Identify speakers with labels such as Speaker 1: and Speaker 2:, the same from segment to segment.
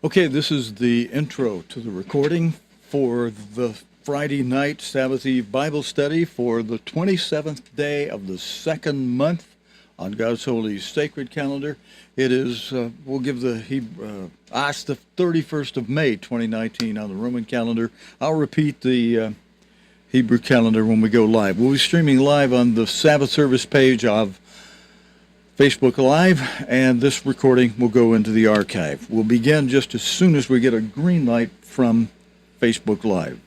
Speaker 1: Okay, this is the intro to the recording for the Friday night Sabbath Eve Bible study for the 27th day of the second month on God's holy sacred calendar. It is, we'll give the it's the 31st of May, 2019 on the Roman calendar. I'll repeat the Hebrew calendar when we go live. We'll be streaming live on the Sabbath service page of Facebook Live, and this recording will go into the archive. We'll begin just as soon as we get a green light from Facebook Live.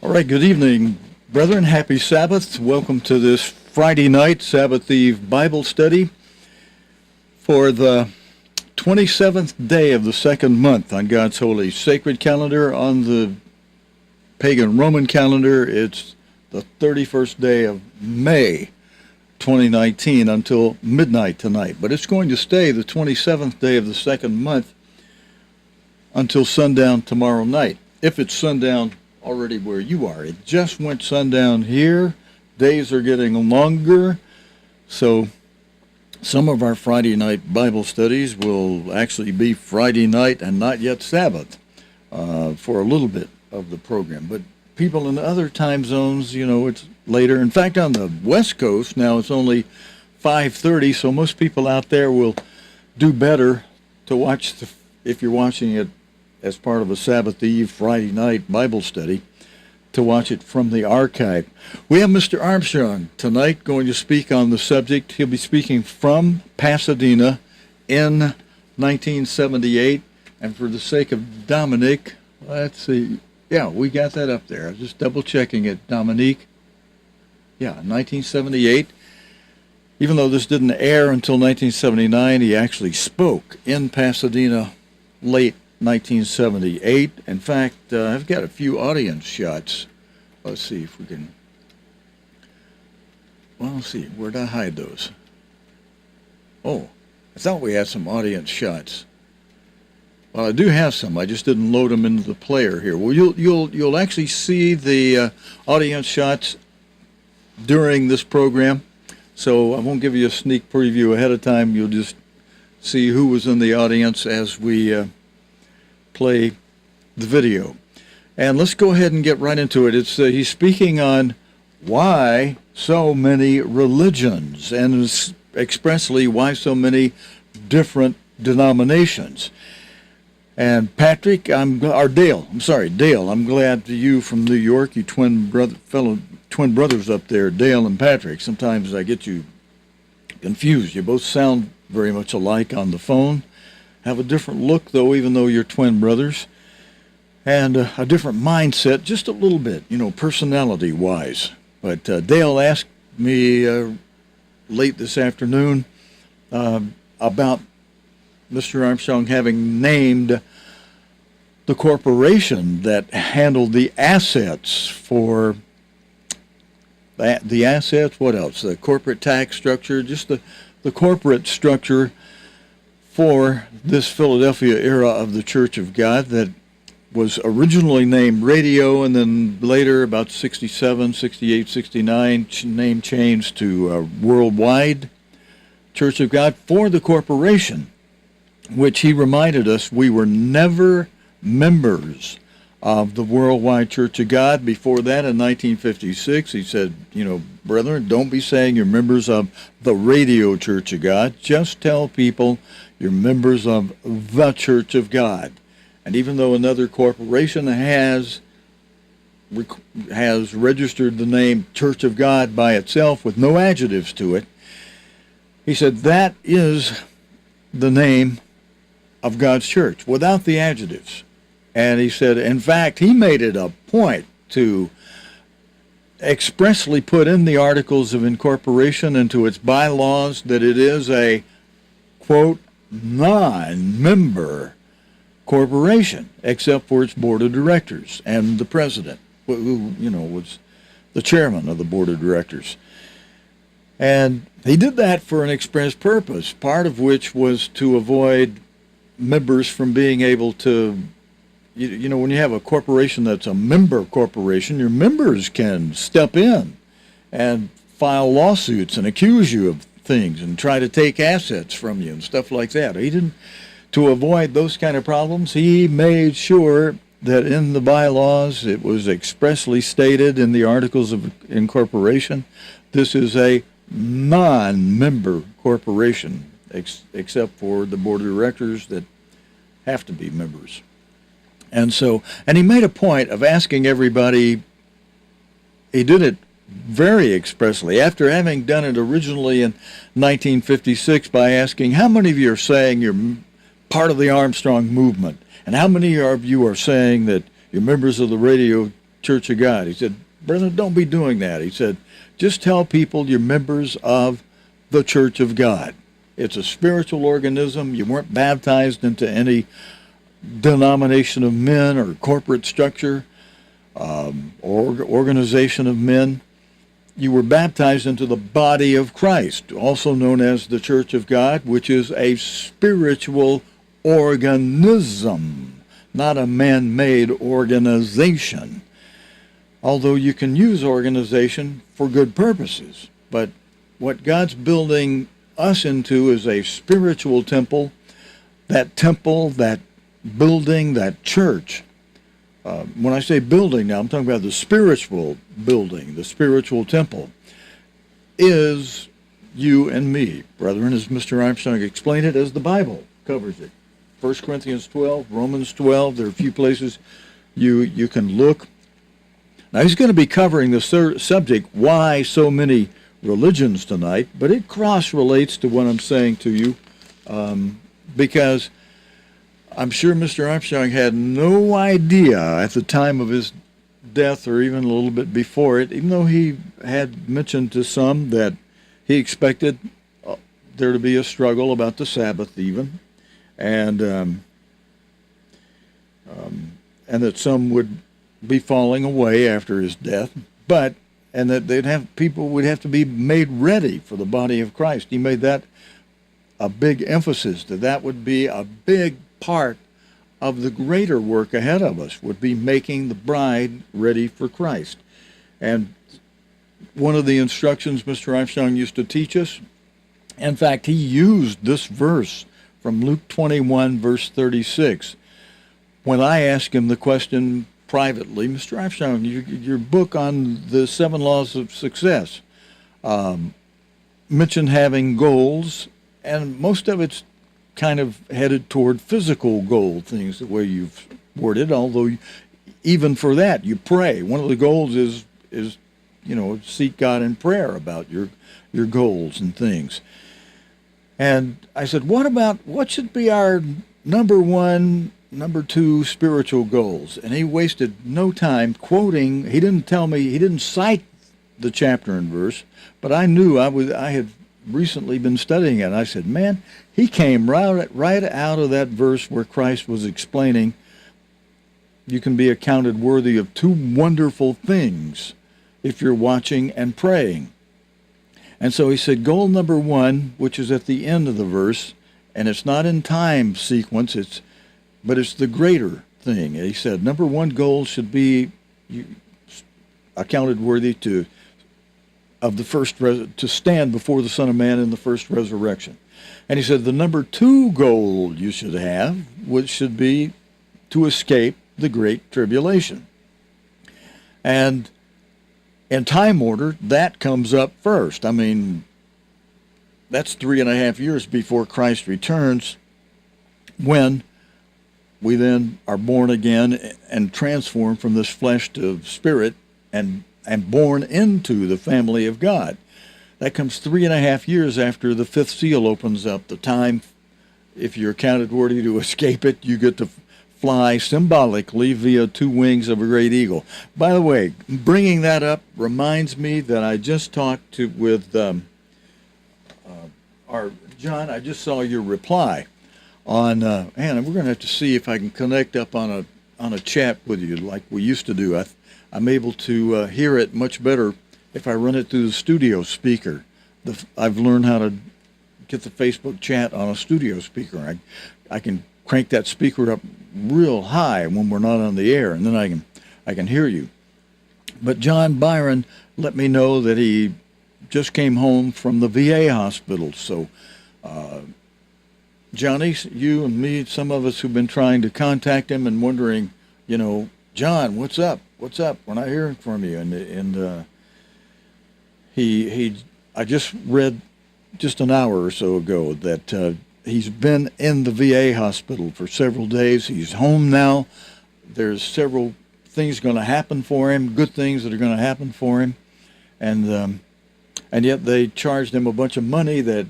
Speaker 1: All right, good evening, brethren. Happy Sabbath. Welcome to this Friday night Sabbath Eve Bible study for the 27th day of the second month on God's holy sacred calendar. On the pagan Roman calendar, it's the 31st day of May 2019 until midnight tonight. But it's going to stay the 27th day of the second month until sundown tomorrow night. If it's sundown already where you are. It just went sundown here. Days are getting longer. So some of our Friday night Bible studies will actually be Friday night and not yet Sabbath for a little bit of the program. But people in other time zones, it's later. In fact, on the West Coast now it's only 5:30, so most people out there will do better to watch, if you're watching it as part of a Sabbath Eve Friday night Bible study, to watch it from the archive. We have Mr. Armstrong tonight going to speak on the subject. He'll be speaking from Pasadena in 1978. And for the sake of Dominique, let's see. Yeah, we got that up there. I was just double checking it. Dominique. Yeah, 1978. Even though this didn't air until 1979, he actually spoke in Pasadena late 1978. In fact, I've got a few audience shots. Let's see if we can. Well, let's see. Where'd I hide those? Oh, I thought we had some audience shots. Well, I do have some. I just didn't load them into the player here. Well, you'll actually see the audience shots during this program. So I won't give you a sneak preview ahead of time. You'll just see who was in the audience as we play the video. And let's go ahead and get right into it. It's he's speaking on why so many religions, and expressly why so many different denominations. And Patrick, Dale, I'm glad you from New York, you fellow twin brothers up there, Dale and Patrick. Sometimes I get you confused. You both sound very much alike on the phone. Have a different look, though, even though you're twin brothers, and a different mindset, just a little bit, personality-wise. But Dale asked me late this afternoon about Mr. Armstrong having named the corporation that handled the assets for the assets. What else? The corporate tax structure, just the corporate structure for this Philadelphia era of the Church of God that was originally named Radio, and then later, about 67, 68, 69, name changed to Worldwide Church of God for the corporation, which he reminded us we were never members of the Worldwide Church of God. Before that, in 1956, he said, brethren, don't be saying you're members of the Radio Church of God. Just tell people you're members of the Church of God. And even though another corporation has registered the name Church of God by itself with no adjectives to it, he said that is the name of God's church without the adjectives. And he said, in fact, he made it a point to expressly put in the Articles of Incorporation into its bylaws that it is a, quote, non-member corporation, except for its board of directors and the president, who was the chairman of the board of directors. And he did that for an express purpose, part of which was to avoid members from being able to, when you have a corporation that's a member corporation, your members can step in and file lawsuits and accuse you of things and try to take assets from you and stuff like that. To avoid those kind of problems, he made sure that in the bylaws it was expressly stated in the Articles of Incorporation, this is a non-member corporation, except for the board of directors that have to be members. And he made a point of asking everybody, he did it very expressly, after having done it originally in 1956 by asking, how many of you are saying you're part of the Armstrong movement? And how many of you are saying that you're members of the Radio Church of God? He said, brethren, don't be doing that. He said, just tell people you're members of the Church of God. It's a spiritual organism. You weren't baptized into any denomination of men or corporate structure or organization of men. You were baptized into the body of Christ, also known as the Church of God, which is a spiritual organism, not a man-made organization. Although you can use organization for good purposes. But what God's building us into is a spiritual temple, that building, that church. When I say building now, I'm talking about the spiritual building, the spiritual temple, is you and me, brethren, as Mr. Armstrong explained it, as the Bible covers it. 1 Corinthians 12, Romans 12, there are a few places you can look. Now, he's going to be covering the subject, why so many religions tonight, but it cross-relates to what I'm saying to you, because I'm sure Mr. Armstrong had no idea at the time of his death or even a little bit before it, even though he had mentioned to some that he expected there to be a struggle about the Sabbath even, and that some would be falling away after his death, and that people would have to be made ready for the body of Christ. He made that a big emphasis, that would be a big part of the greater work ahead of us, would be making the bride ready for Christ. And one of the instructions Mr. Armstrong used to teach us, in fact, he used this verse from Luke 21, verse 36. When I asked him the question privately, Mr. Armstrong, your book on the 7 laws of success mentioned having goals, and most of it's kind of headed toward physical goal things, the way you've worded, although even for that, you pray. One of the goals is seek God in prayer about your goals and things. And I said, what should be our number 1, number 2 spiritual goals? And he wasted no time quoting. He didn't cite the chapter and verse, but I knew I had recently been studying it. And I said, man, he came right out of that verse where Christ was explaining you can be accounted worthy of 2 wonderful things if you're watching and praying. And so he said, goal number 1, which is at the end of the verse, and it's not in time sequence, but it's the greater thing. He said, number 1 goal should be accounted worthy to stand before the Son of Man in the first resurrection. And he said the number 2 goal you should have, which should be to escape the Great Tribulation. And in time order, that comes up first. I mean, that's 3.5 years before Christ returns, when we then are born again and transformed from this flesh to spirit and born into the family of God. That comes 3.5 years after the fifth seal opens up. The time, if you're counted worthy to escape it, you get to fly symbolically via 2 wings of a great eagle. By the way, bringing that up reminds me that I just talked with our John. I just saw your reply on, and we're going to have to see if I can connect up on a chat with you like we used to do. I'm able to hear it much better if I run it through the studio speaker. I've learned how to get the Facebook chat on a studio speaker. I can crank that speaker up real high when we're not on the air, and then I can hear you. But John Byron let me know that he just came home from the VA hospital. So, Johnny, you and me, some of us who've been trying to contact him and wondering, John, what's up? What's up? We're not hearing from you. And I just read just an hour or so ago that he's been in the VA hospital for several days. He's home now. There's several things going to happen for him, good things that are going to happen for him. And yet they charged him a bunch of money that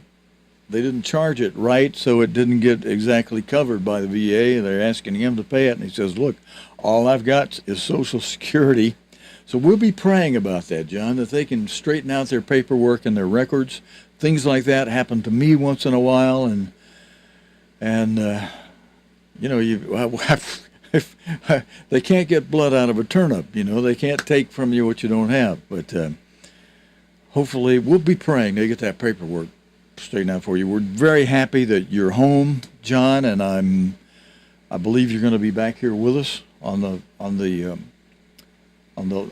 Speaker 1: they didn't charge it right, so it didn't get exactly covered by the VA. They're asking him to pay it, and he says, look, all I've got is Social Security. So we'll be praying about that, John, that they can straighten out their paperwork and their records. Things like that happen to me once in a while, and they can't get blood out of a turnip. They can't take from you what you don't have. But hopefully, we'll be praying they get that paperwork straightened out for you. We're very happy that you're home, John, and I believe you're going to be back here with us on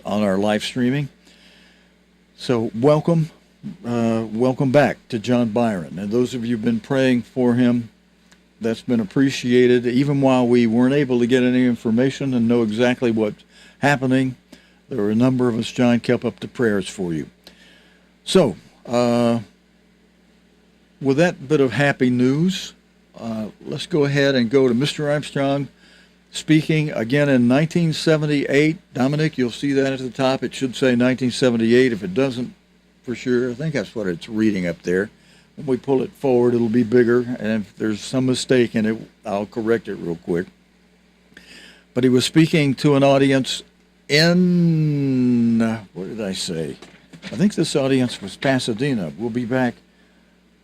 Speaker 1: our live streaming. So welcome back to John Byron. And those of you who've been praying for him, that's been appreciated. Even while we weren't able to get any information and know exactly what's happening, there were a number of us, John, kept up the prayers for you. So, with that bit of happy news, let's go ahead and go to Mr. Armstrong speaking again in 1978. Dominic, you'll see that at the top. It should say 1978. If it doesn't, for sure, I think that's what it's reading up there. When we pull it forward, it'll be bigger, and if there's some mistake in it, I'll correct it real quick. But he was speaking to an audience in, what did I say? I think this audience was Pasadena. We'll be back.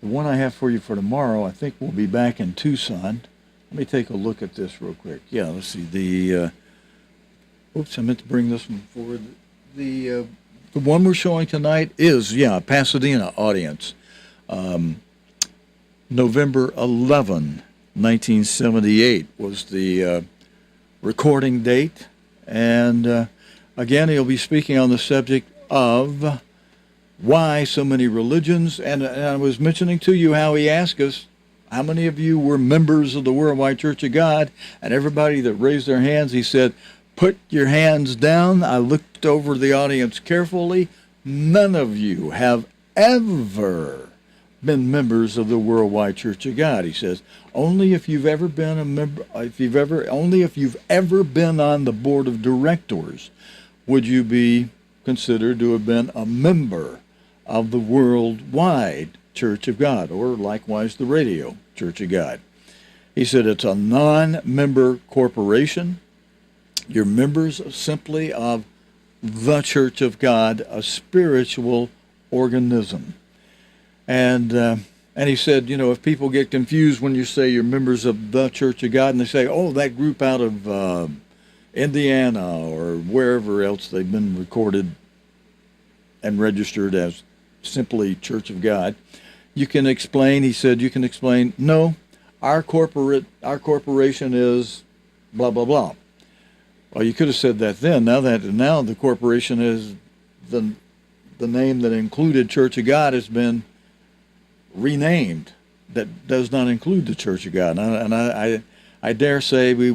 Speaker 1: The one I have for you for tomorrow, I think we'll be back in Tucson. Let me take a look at this real quick. Yeah, let's see. Oops, I meant to bring this one forward. The one we're showing tonight is, Pasadena audience. November 11, 1978 was the recording date. And again, he'll be speaking on the subject of why so many religions. And I was mentioning to you how he asked us, how many of you were members of the Worldwide Church of God? And everybody that raised their hands, he said, put your hands down. I looked over the audience carefully. None of you have ever been members of the Worldwide Church of God. He says, only if you've ever been a member, only if you've ever been on the board of directors would you be considered to have been a member of the Worldwide Church of God, or likewise the Radio Church of God. He said it's a non-member corporation. You're members simply of the Church of God, a spiritual organism. And he said, if people get confused when you say you're members of the Church of God, and they say, oh, that group out of Indiana or wherever else they've been recorded and registered as simply Church of God, you can explain, he said, no, our corporation is blah, blah, blah. Well, you could have said that then. Now the corporation is the name that included Church of God has been renamed. That does not include the Church of God. And I dare say we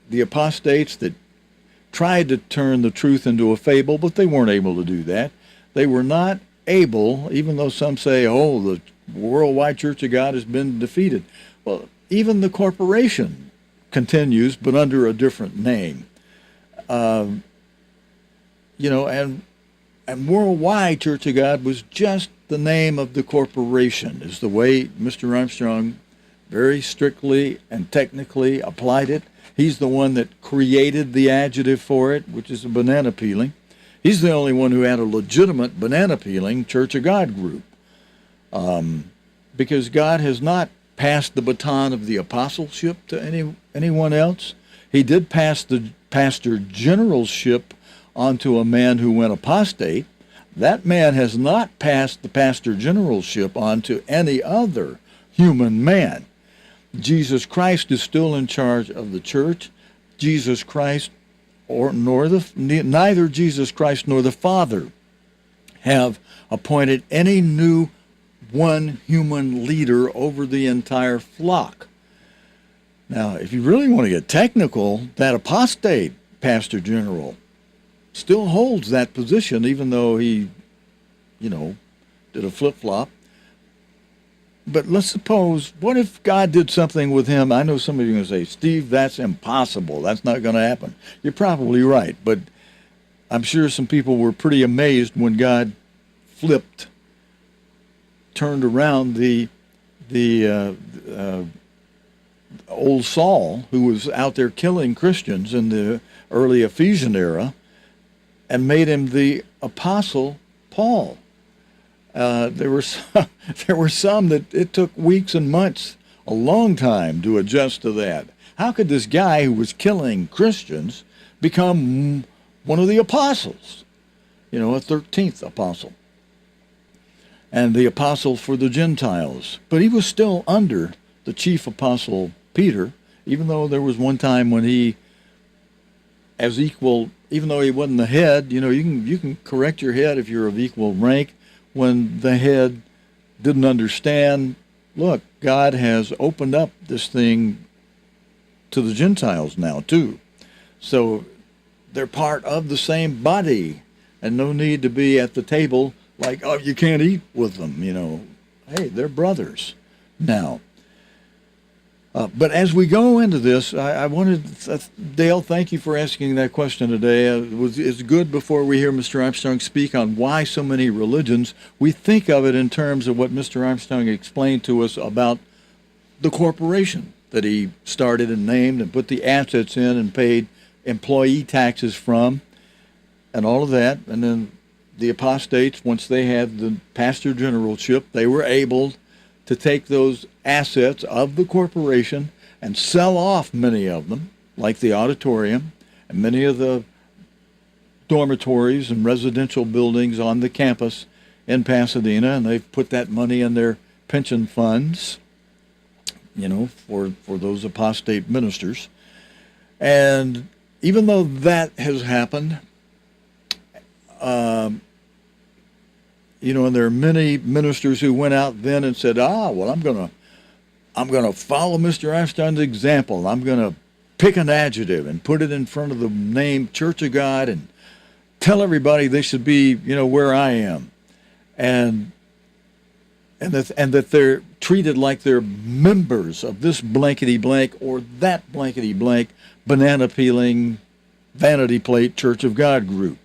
Speaker 1: the apostates that tried to turn the truth into a fable, but they weren't able to do that. They were not able, even though some say, oh, the worldwide Church of God has been defeated. Well, even the corporation continues, but under a different name. And worldwide Church of God was just the name of the corporation, is the way Mr. Armstrong very strictly and technically applied it. He's the one that created the adjective for it, which is a banana peeling. He's the only one who had a legitimate banana peeling Church of God group. Because God has not passed the baton of the apostleship to anyone else. He did pass the pastor generalship onto a man who went apostate. That man has not passed the pastor generalship on to any other human man. Jesus Christ is still in charge of the church. Jesus Christ, neither Jesus Christ nor the Father have appointed any new one human leader over the entire flock. Now, if you really want to get technical, that apostate pastor general still holds that position, even though he, did a flip-flop. But let's suppose, what if God did something with him? I know some of you are going to say, Steve, that's impossible. That's not going to happen. You're probably right, but I'm sure some people were pretty amazed when God turned around the old Saul, who was out there killing Christians in the early Ephesian era, and made him the Apostle Paul. There were some that it took weeks and months, a long time, to adjust to that. How could this guy who was killing Christians become one of the apostles? A 13th apostle. And the apostle for the Gentiles. But he was still under the chief apostle Peter, even though there was one time when he, as equal, even though he wasn't the head, you can correct your head if you're of equal rank. When the head didn't understand, look, God has opened up this thing to the Gentiles now too. So they're part of the same body, and no need to be at the table like, oh, you can't eat with them, Hey, they're brothers now. But as we go into this, I wanted, Dale, thank you for asking that question today. It's good before we hear Mr. Armstrong speak on why so many religions, we think of it in terms of what Mr. Armstrong explained to us about the corporation that he started and named and put the assets in and paid employee taxes from and all of that. And then the apostates, once they had the pastor generalship, they were able to take those assets of the corporation and sell off many of them, like the auditorium and many of the dormitories and residential buildings on the campus in Pasadena, and they've put that money in their pension funds, for those apostate ministers. And even though that has happened, and there are many ministers who went out then and said, well, I'm going to follow Mr. Armstrong's example. I'm going to pick an adjective and put it in front of the name Church of God and tell everybody they should be, where I am. And that they're treated like they're members of this blankety blank or that blankety blank banana peeling vanity plate Church of God group.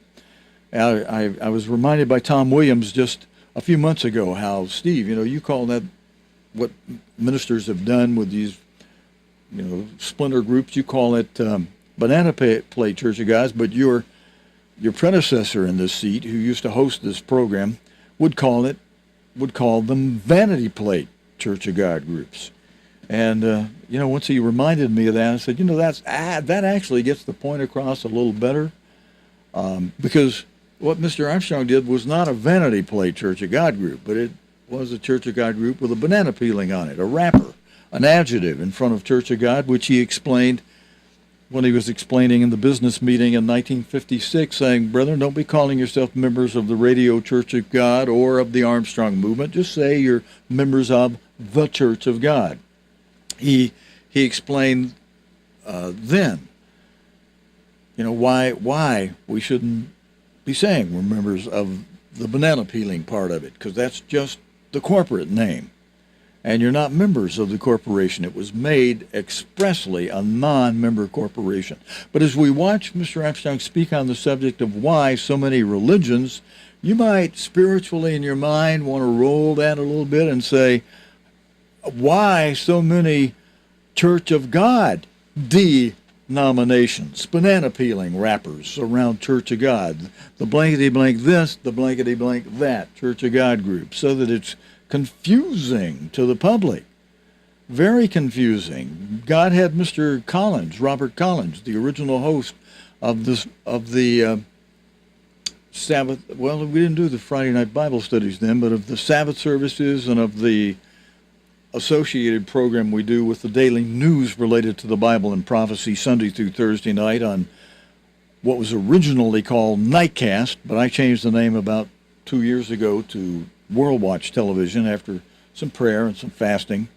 Speaker 1: I was reminded by Tom Williams just a few months ago how, Steve, you call that what ministers have done with these, splinter groups. You call it banana plate Church of God, but your predecessor in this seat, who used to host this program, would call them vanity plate Church of God groups. And once he reminded me of that, I said, that actually gets the point across a little better, because what Mr. Armstrong did was not a vanity plate Church of God group, but it was a Church of God group with a banana peeling on it, a wrapper, an adjective in front of Church of God, which he explained when he was explaining in the business meeting in 1956, saying, brethren, don't be calling yourself members of the Radio Church of God or of the Armstrong movement. Just say you're members of the Church of God. He explained then why we shouldn't be saying we're members of the banana peeling part of it, because that's just the corporate name. And you're not members of the corporation. It was made expressly a non-member corporation. But as we watch Mr. Armstrong speak on the subject of why so many religions, you might spiritually in your mind want to roll that a little bit and say, why so many Church of God denominations, banana peeling wrappers around Church of God, the blankety blank this, the blankety blank that Church of God group, so that it's confusing to the public, very confusing. God had Mr. Collins, Robert Collins, the original host of the Sabbath. Well, we didn't do the Friday night Bible studies then, but of the Sabbath services and of the associated program we do with the daily news related to the Bible and prophecy Sunday through Thursday night on what was originally called Nightcast, but I changed the name about 2 years ago to World Watch Television after some prayer and some fasting,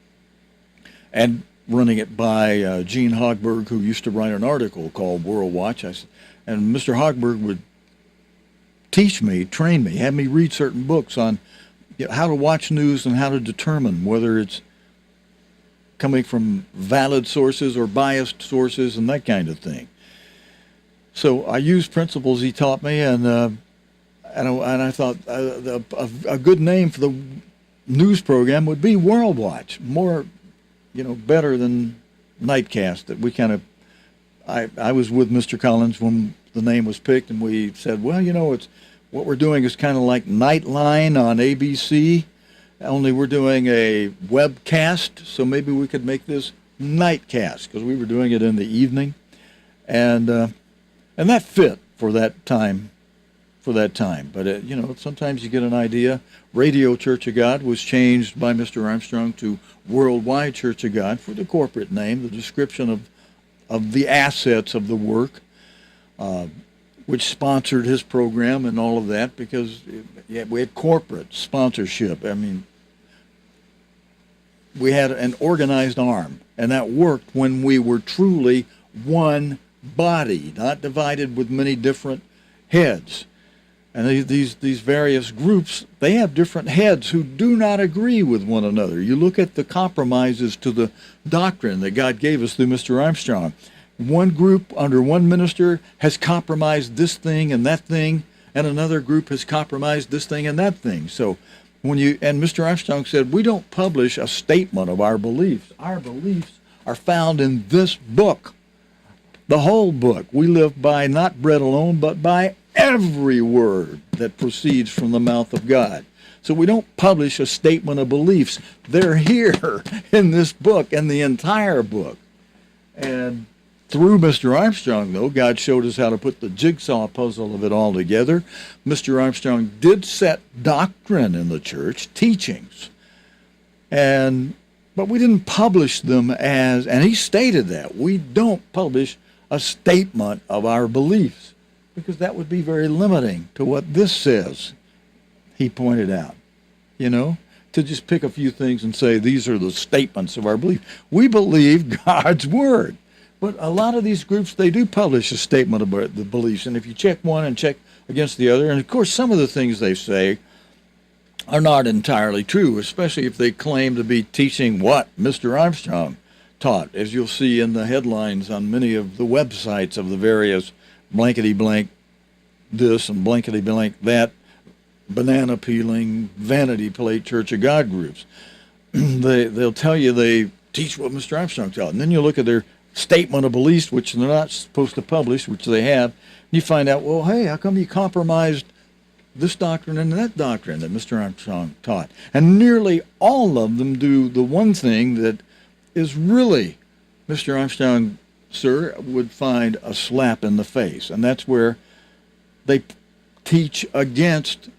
Speaker 1: and running it by Gene Hogberg, who used to write an article called World Watch. And Mr. Hogberg would teach me, train me, have me read certain books on how to watch news and how to determine whether it's coming from valid sources or biased sources and that kind of thing. So I used principles he taught me, and I thought a good name for the news program would be World Watch, more, better than Nightcast. That we kind of, I was with Mr. Collins when the name was picked, and we said, well, it's what we're doing is kind of like Nightline on ABC, only we're doing a webcast, so maybe we could make this Nightcast, because we were doing it in the evening, and that fit for that time. But, sometimes you get an idea. Radio Church of God was changed by Mr. Armstrong to Worldwide Church of God for the corporate name, the description of the assets of the work, which sponsored his program and all of that, because we had corporate sponsorship. I mean, we had an organized arm, and that worked when we were truly one body, not divided with many different heads. And these various groups, they have different heads who do not agree with one another. You look at the compromises to the doctrine that God gave us through Mr. Armstrong. One group under one minister has compromised this thing and that thing, and another group has compromised this thing and that thing. So and Mr. Armstrong said, we don't publish a statement of our beliefs. Our beliefs are found in this book, the whole book. We live by not bread alone, but by every word that proceeds from the mouth of God. So we don't publish a statement of beliefs. They're here in this book and the entire book. And through Mr. Armstrong, though, God showed us how to put the jigsaw puzzle of it all together. Mr. Armstrong did set doctrine in the church, teachings, but we didn't publish them and he stated that, we don't publish a statement of our beliefs, because that would be very limiting to what this says, he pointed out, to just pick a few things and say, these are the statements of our belief. We believe God's word. But a lot of these groups, they do publish a statement about the beliefs. And if you check one and check against the other, and of course some of the things they say are not entirely true, especially if they claim to be teaching what Mr. Armstrong taught, as you'll see in the headlines on many of the websites of the various blankety-blank this and blankety-blank that, banana peeling, vanity plate Church of God groups. They'll tell you they teach what Mr. Armstrong taught. And then you look at their statement of beliefs, which they're not supposed to publish, which they have, and you find out, well, hey, how come you compromised this doctrine and that doctrine that Mr. Armstrong taught? And nearly all of them do the one thing that is really, Mr. Armstrong, sir, would find a slap in the face, and that's where they teach against,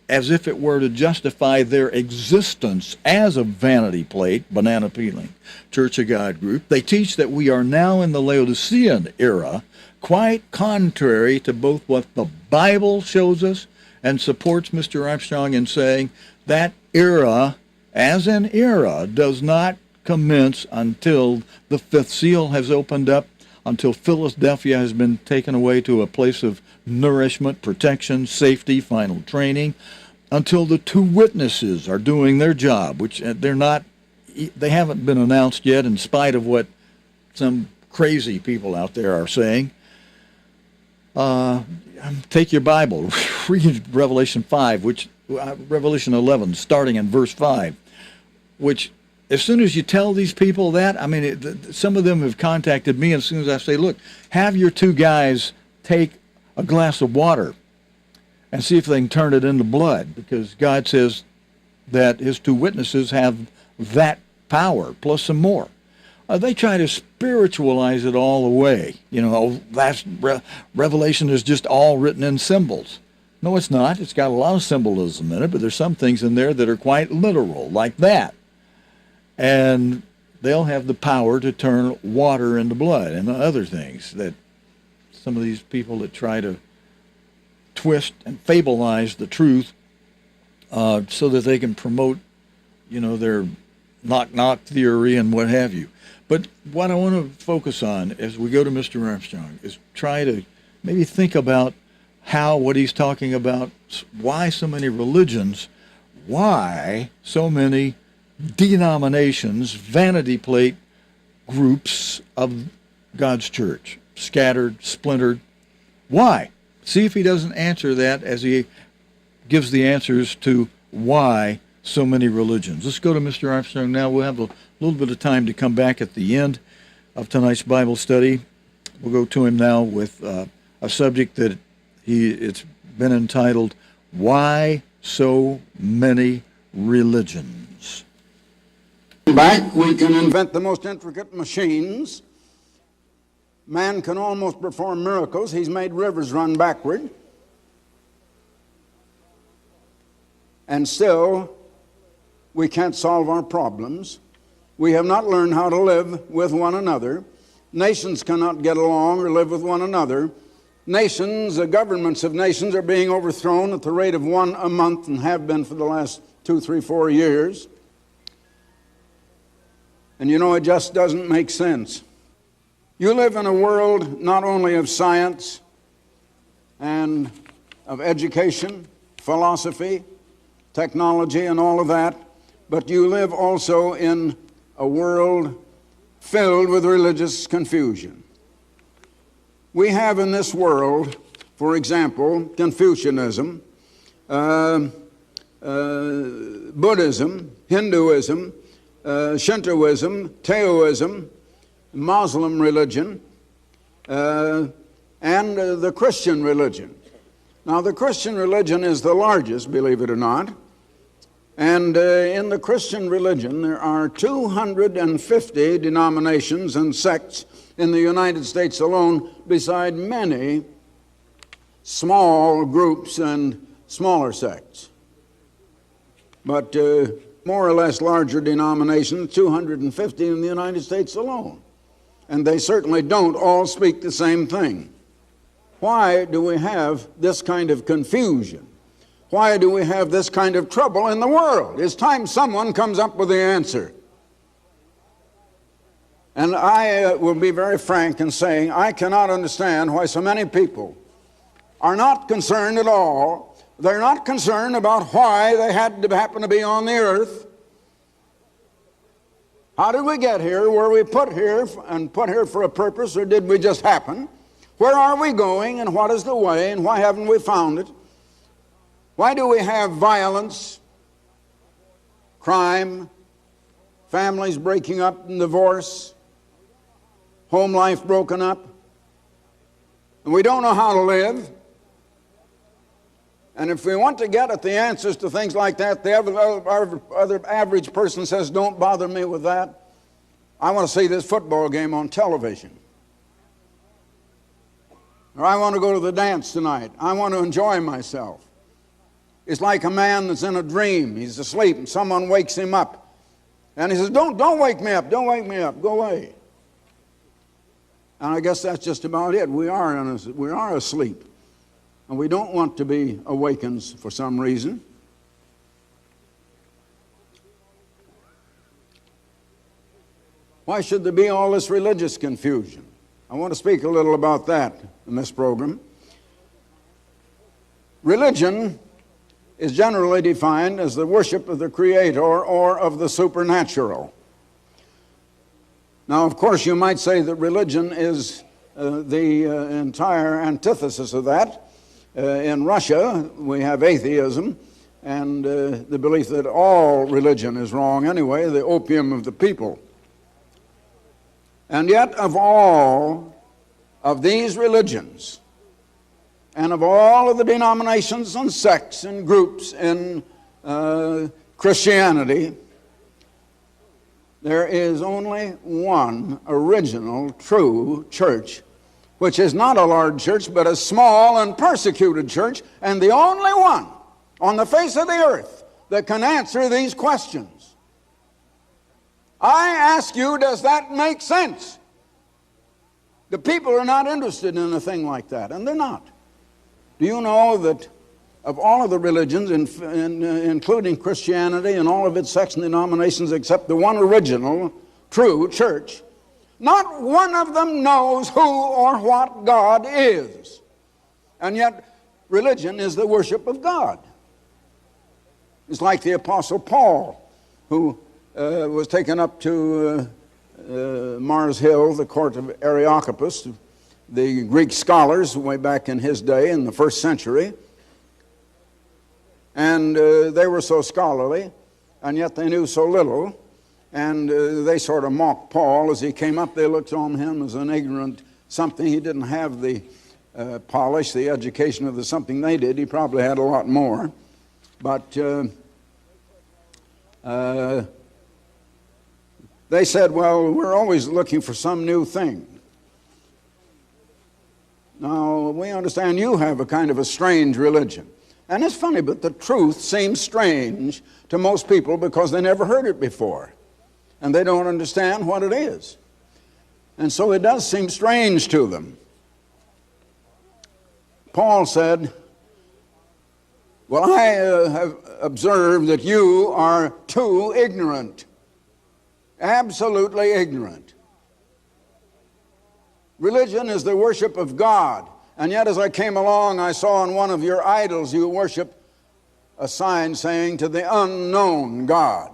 Speaker 1: as if it were to justify their existence as a vanity plate, banana peeling Church of God group. They teach that we are now in the Laodicean era, quite contrary to both what the Bible shows us and supports Mr. Armstrong in saying that era, as an era, does not commence until the fifth seal has opened up until Philadelphia has been taken away to a place of nourishment, protection, safety, final training, until the two witnesses are doing their job, which they haven't been announced yet in spite of what some crazy people out there are saying. Take your Bible, read Revelation 11, starting in verse 5, which as soon as you tell these people that, I mean, some of them have contacted me, and as soon as I say, look, have your two guys take a glass of water and see if they can turn it into blood, because God says that his two witnesses have that power, plus some more. They try to spiritualize it all away. You know, Revelation is just all written in symbols. No, it's not. It's got a lot of symbolism in it, but there's some things in there that are quite literal, like that. And they'll have the power to turn water into blood and other things that some of these people that try to twist and fableize the truth so that they can promote, you know, their knock-knock theory and what have you. But what I want to focus on as we go to Mr. Armstrong is try to maybe think about what he's talking about, why so many religions, why so many denominations, vanity plate groups of God's church, scattered, splintered. Why? See if he doesn't answer that as he gives the answers to why so many religions. Let's go to Mr. Armstrong now. We'll have a little bit of time to come back at the end of tonight's Bible study. We'll go to him now with a subject that it's been entitled, Why So Many Religions?
Speaker 2: Back, we can invent the most intricate machines. Man can almost perform miracles. He's made rivers run backward. And still, we can't solve our problems. We have not learned how to live with one another. Nations cannot get along or live with one another. Nations, the governments of nations are being overthrown at the rate of one a month and have been for the last 2, 3, 4 years. And you know, it just doesn't make sense. You live in a world not only of science and of education, philosophy, technology, and all of that, but you live also in a world filled with religious confusion. We have in this world, for example, Confucianism, Buddhism, Hinduism, Shintoism, Taoism, Muslim religion, and the Christian religion. Now, the Christian religion is the largest, believe it or not, and in the Christian religion there are 250 denominations and sects in the United States alone, beside many small groups and smaller sects. But more or less larger denominations, 250 in the United States alone. And they certainly don't all speak the same thing. Why do we have this kind of confusion? Why do we have this kind of trouble in the world? It's time someone comes up with the answer. And I will be very frank in saying I cannot understand why so many people are not concerned at all. They're not concerned about why they had to happen to be on the earth. How did we get here? Were we put here for a purpose, or did we just happen? Where are we going, and what is the way, and why haven't we found it? Why do we have violence, crime, families breaking up and divorce, home life broken up, and we don't know how to live? And if we want to get at the answers to things like that, the other average person says, don't bother me with that. I want to see this football game on television. Or I want to go to the dance tonight. I want to enjoy myself. It's like a man that's in a dream. He's asleep and someone wakes him up. And he says, don't wake me up, don't wake me up, go away. And I guess that's just about it. We are asleep. And we don't want to be awakened for some reason. Why should there be all this religious confusion? I want to speak a little about that in this program. Religion is generally defined as the worship of the Creator or of the supernatural. Now, of course, you might say that religion is the entire antithesis of that. In Russia, we have atheism and the belief that all religion is wrong anyway, the opium of the people. And yet, of all of these religions, and of all of the denominations and sects and groups in Christianity, there is only one original, true church, which is not a large church, but a small and persecuted church, and the only one on the face of the earth that can answer these questions. I ask you, does that make sense? The people are not interested in a thing like that, and they're not. Do you know that of all of the religions, including Christianity and all of its sects and denominations except the one original, true church, not one of them knows who or what God is. And yet, religion is the worship of God. It's like the Apostle Paul, who was taken up to Mars Hill, the court of Areopagus, the Greek scholars way back in his day in the first century. And they were so scholarly, and yet they knew so little. And they sort of mocked Paul as he came up. They looked on him as an ignorant something. He didn't have the polish, the education of the something they did. He probably had a lot more. But they said, well, we're always looking for some new thing. Now, we understand you have a kind of a strange religion. And it's funny, but the truth seems strange to most people because they never heard it before. And they don't understand what it is. And so it does seem strange to them. Paul said, well, I have observed that you are too ignorant. Absolutely ignorant. Religion is the worship of God. And yet as I came along, I saw on one of your idols you worship a sign saying to the unknown God.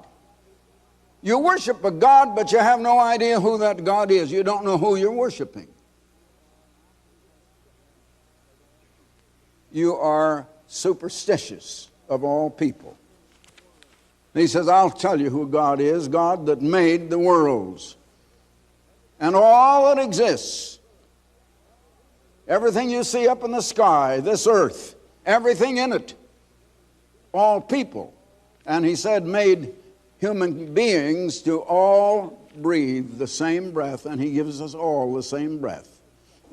Speaker 2: You worship a God, but you have no idea who that God is. You don't know who you're worshiping. You are superstitious of all people. He says, I'll tell you who God is, God that made the worlds and all that exists. Everything you see up in the sky, this earth, everything in it, all people. And he said, made human beings to all breathe the same breath, and he gives us all the same breath.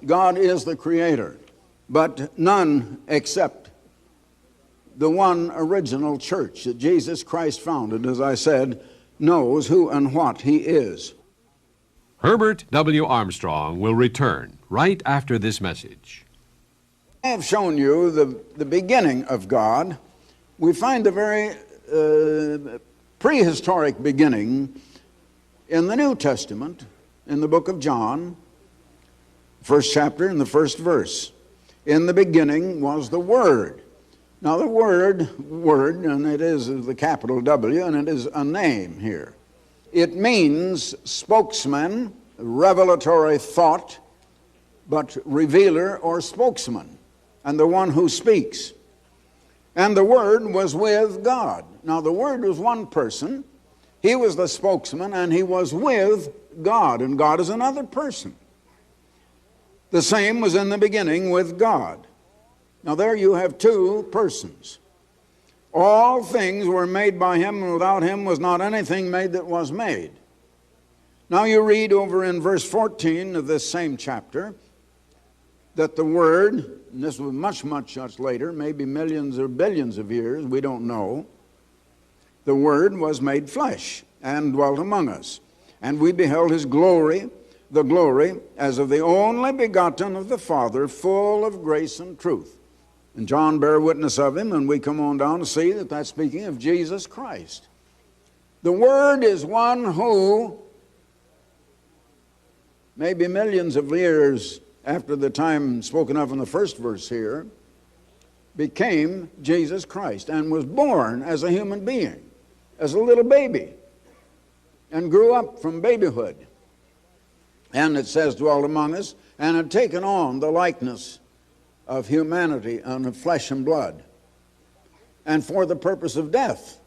Speaker 2: God is the creator, but none except the one original church that Jesus Christ founded, as I said, knows who and what he is.
Speaker 3: Herbert W. Armstrong will return right after this message.
Speaker 2: I have shown you the beginning of God. We find the very prehistoric beginning in the New Testament, in the book of John, first chapter and the first verse. In the beginning was the Word. Now the word, and it is the capital W, and it is a name here. It means spokesman, revelatory thought, but revealer or spokesman, and the one who speaks. And the Word was with God. Now the Word was one person. He was the spokesman, and he was with God, and God is another person. The same was in the beginning with God. Now there you have two persons. All things were made by him, and without him was not anything made that was made. Now you read over in verse 14 of this same chapter that the Word, and this was much later, maybe millions or billions of years, we don't know, the Word was made flesh and dwelt among us. And we beheld his glory, the glory as of the only begotten of the Father, full of grace and truth. And John bare witness of him, and we come on down to see that that's speaking of Jesus Christ. The Word is one who maybe millions of years after the time spoken of in the first verse here, became Jesus Christ and was born as a human being, as a little baby, and grew up from babyhood. And it says, dwelt among us, and had taken on the likeness of humanity and of flesh and blood, and for the purpose of death.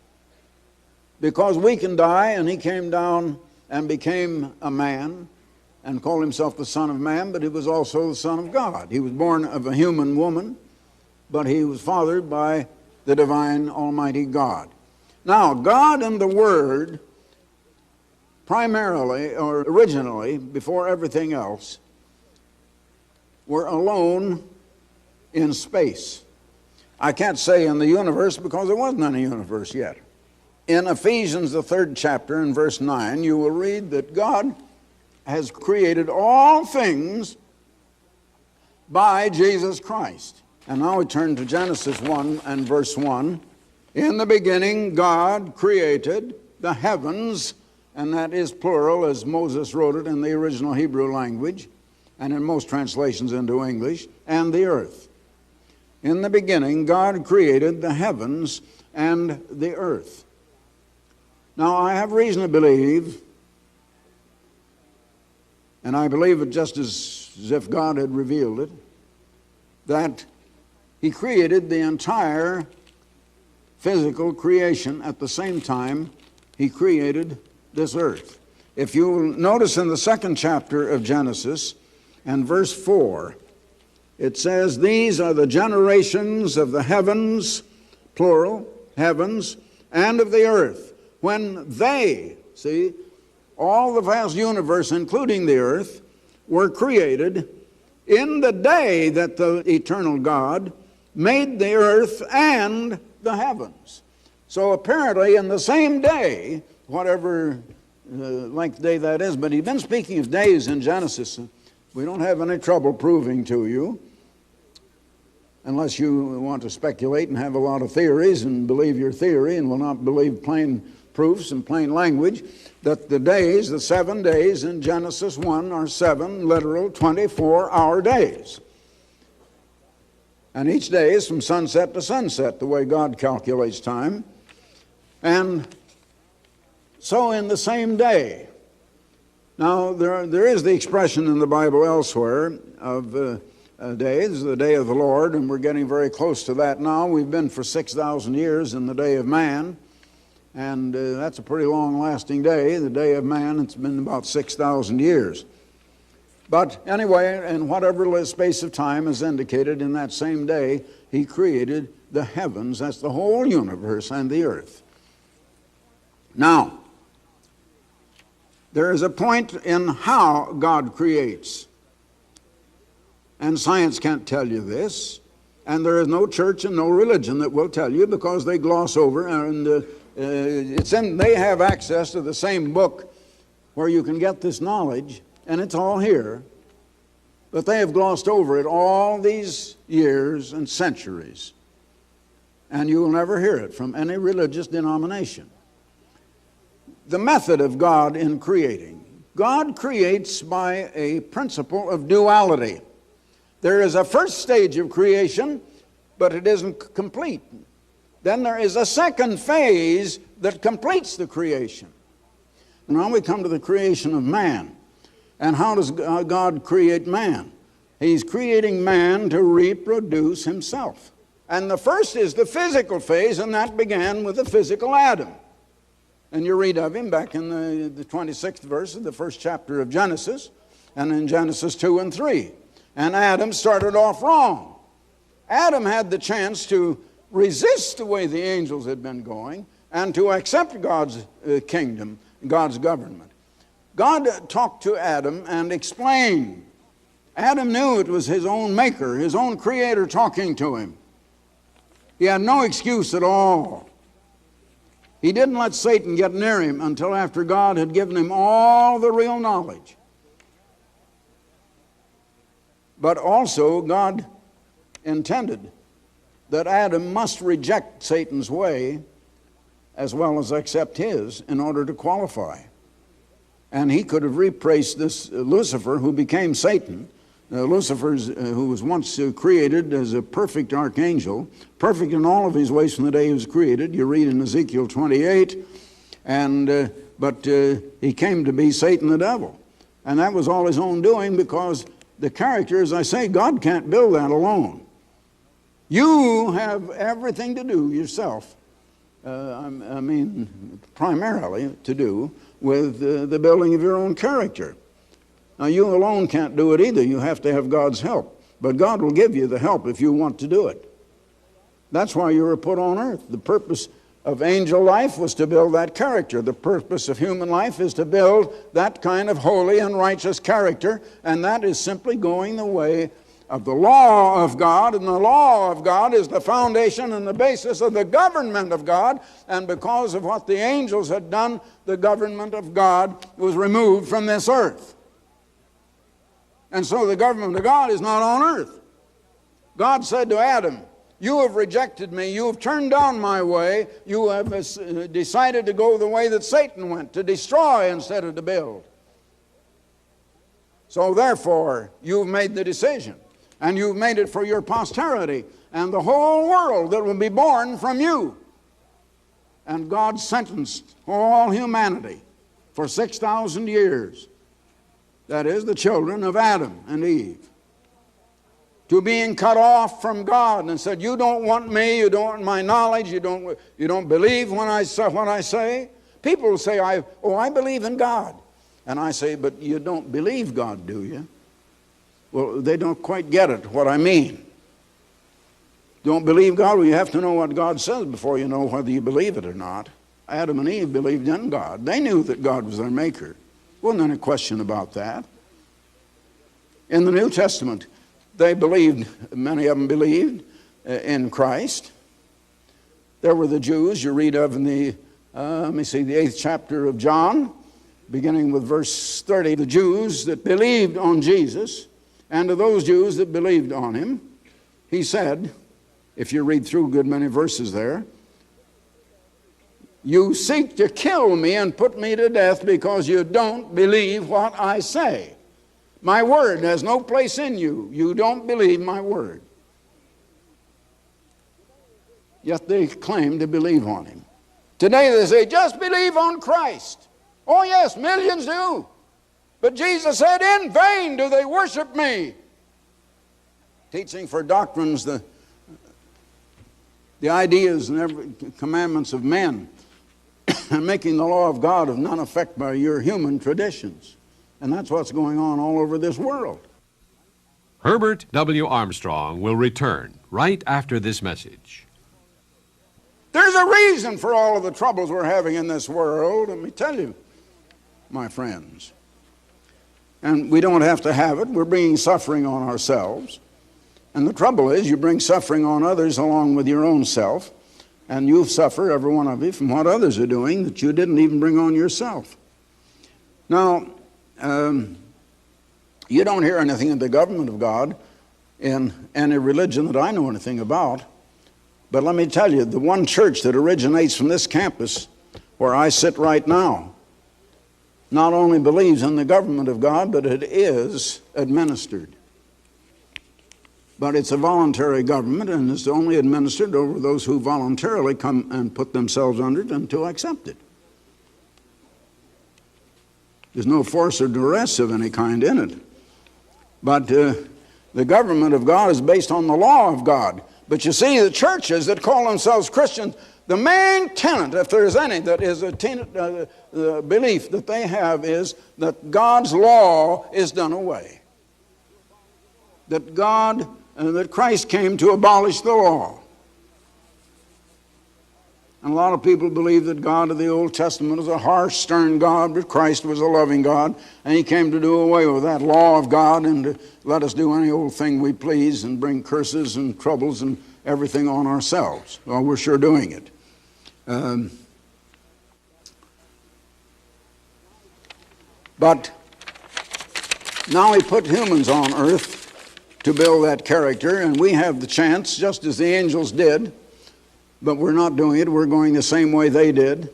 Speaker 2: Because we can die, and he came down and became a man and called himself the Son of Man, but he was also the Son of God. He was born of a human woman, but he was fathered by the divine Almighty God. Now, God and the Word, primarily or originally, before everything else, were alone in space. I can't say in the universe because there wasn't any universe yet. In Ephesians, the 3rd chapter, in verse 9, you will read that God has created all things by Jesus Christ. And now we turn to Genesis 1 and verse 1. In the beginning, God created the heavens, and that is plural as Moses wrote it in the original Hebrew language, and in most translations into English, and the earth. In the beginning, God created the heavens and the earth. Now, I have reason to believe, and I believe it just as if God had revealed it, that he created the entire physical creation at the same time he created this earth. If you will notice in the 2nd chapter of Genesis and verse 4, it says, these are the generations of the heavens, plural, heavens, and of the earth, when they, see, all the vast universe, including the earth, were created in the day that the eternal God made the earth and the heavens. So apparently in the same day, whatever length day that is, but he's been speaking of days in Genesis. We don't have any trouble proving to you, unless you want to speculate and have a lot of theories and believe your theory and will not believe plain proofs and plain language, that the days, the 7 days in Genesis 1 are 7 literal 24-hour days. And each day is from sunset to sunset, the way God calculates time. And so in the same day. Now, there is the expression in the Bible elsewhere of days, the day of the Lord, and we're getting very close to that now. We've been for 6,000 years in the day of man, and that's a pretty long-lasting day. The day of man, it's been about 6,000 years. But anyway, in whatever space of time is indicated in that same day, he created the heavens, that's the whole universe, and the earth. Now, there is a point in how God creates. And science can't tell you this. And there is no church and no religion that will tell you, because they gloss over, and they have access to the same book where you can get this knowledge, and it's all here. But they have glossed over it all these years and centuries. And you will never hear it from any religious denomination. The method of God in creating. God creates by a principle of duality. There is a first stage of creation, but it isn't complete. Then there is a second phase that completes the creation. Now we come to the creation of man. And how does God create man? He's creating man to reproduce himself. And the first is the physical phase, and that began with the physical Adam. And you read of him back in the 26th verse of the 1st chapter of Genesis, and in Genesis 2 and 3. And Adam started off wrong. Adam had the chance to resist the way the angels had been going and to accept God's kingdom, God's government. God talked to Adam and explained. Adam knew it was his own maker, his own creator talking to him. He had no excuse at all. He didn't let Satan get near him until after God had given him all the real knowledge. But also, God intended that Adam must reject Satan's way as well as accept his in order to qualify. And he could have replaced this Lucifer, who became Satan. Lucifer, who was once created as a perfect archangel, perfect in all of his ways from the day he was created. You read in Ezekiel 28. But he came to be Satan the devil. And that was all his own doing, because the character, as I say, God can't build that alone. You have everything to do yourself, primarily to do with the building of your own character. Now, you alone can't do it either. You have to have God's help. But God will give you the help if you want to do it. That's why you were put on earth. The purpose of angel life was to build that character. The purpose of human life is to build that kind of holy and righteous character, and that is simply going the way of the law of God, and the law of God is the foundation and the basis of the government of God, and because of what the angels had done, the government of God was removed from this earth. And so the government of God is not on earth. God said to Adam, you have rejected me, you have turned down my way, you have decided to go the way that Satan went, to destroy instead of to build. So therefore, you've made the decision, and you've made it for your posterity, and the whole world that will be born from you. And God sentenced all humanity for 6,000 years, that is, the children of Adam and Eve, to being cut off from God, and said, you don't want me, you don't want my knowledge, you don't believe when I say. People say, I believe in God. And I say, but you don't believe God, do you? Well, they don't quite get it, what I mean. Don't believe God? Well, you have to know what God says before you know whether you believe it or not. Adam and Eve believed in God. They knew that God was their maker. Wasn't any question about that. In the New Testament, they believed, many of them believed in Christ. There were the Jews you read of in the 8th chapter of John, beginning with verse 30. The Jews that believed on Jesus, and to those Jews that believed on him, he said, if you read through a good many verses there, you seek to kill me and put me to death because you don't believe what I say. My word has no place in you. You don't believe my word. Yet they claim to believe on him. Today they say, just believe on Christ. Oh yes, millions do. But Jesus said, in vain do they worship me. Teaching for doctrines the ideas and every commandments of men, and making the law of God of none effect by your human traditions. And that's what's going on all over this world.
Speaker 3: Herbert W. Armstrong will return right after this message.
Speaker 2: There's a reason for all of the troubles we're having in this world, let me tell you, my friends. And we don't have to have it. We're bringing suffering on ourselves. And the trouble is, you bring suffering on others along with your own self, and you'll suffer, every one of you, from what others are doing that you didn't even bring on yourself. Now, you don't hear anything of the government of God in any religion that I know anything about. But let me tell you, the one church that originates from this campus where I sit right now not only believes in the government of God, but it is administered. But it's a voluntary government, and it's only administered over those who voluntarily come and put themselves under it and to accept it. There's no force or duress of any kind in it. But the government of God is based on the law of God. But you see, the churches that call themselves Christians, the main tenet, if there's any, that is a tenet, the belief that they have is that God's law is done away. That that Christ came to abolish the law. And a lot of people believe that God of the Old Testament was a harsh, stern God, but Christ was a loving God, and he came to do away with that law of God and to let us do any old thing we please and bring curses and troubles and everything on ourselves. Well, we're sure doing it. But now he put humans on earth to build that character, and we have the chance, just as the angels did, but we're not doing it. We're going the same way they did.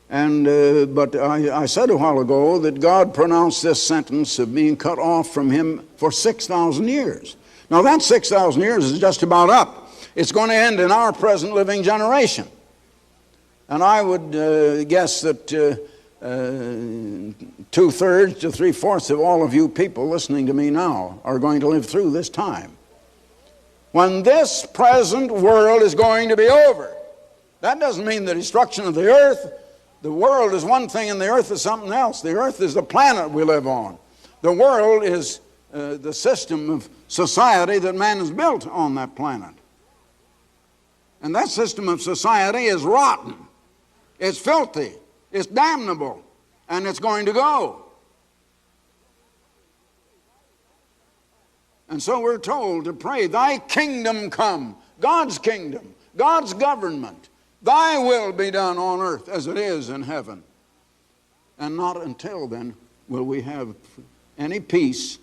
Speaker 2: But I said a while ago that God pronounced this sentence of being cut off from him for 6,000 years. Now that 6,000 years is just about up. It's going to end in our present living generation. And I would guess that 2/3 to 3/4 of all of you people listening to me now are going to live through this time, when this present world is going to be over. That doesn't mean the destruction of the earth. The world is one thing and the earth is something else. The earth is the planet we live on. The world is the system of society that man has built on that planet. And that system of society is rotten. It's filthy. It's damnable. And it's going to go. And so we're told to pray, thy kingdom come, God's kingdom, God's government. Thy will be done on earth as it is in heaven. And not until then will we have any peace,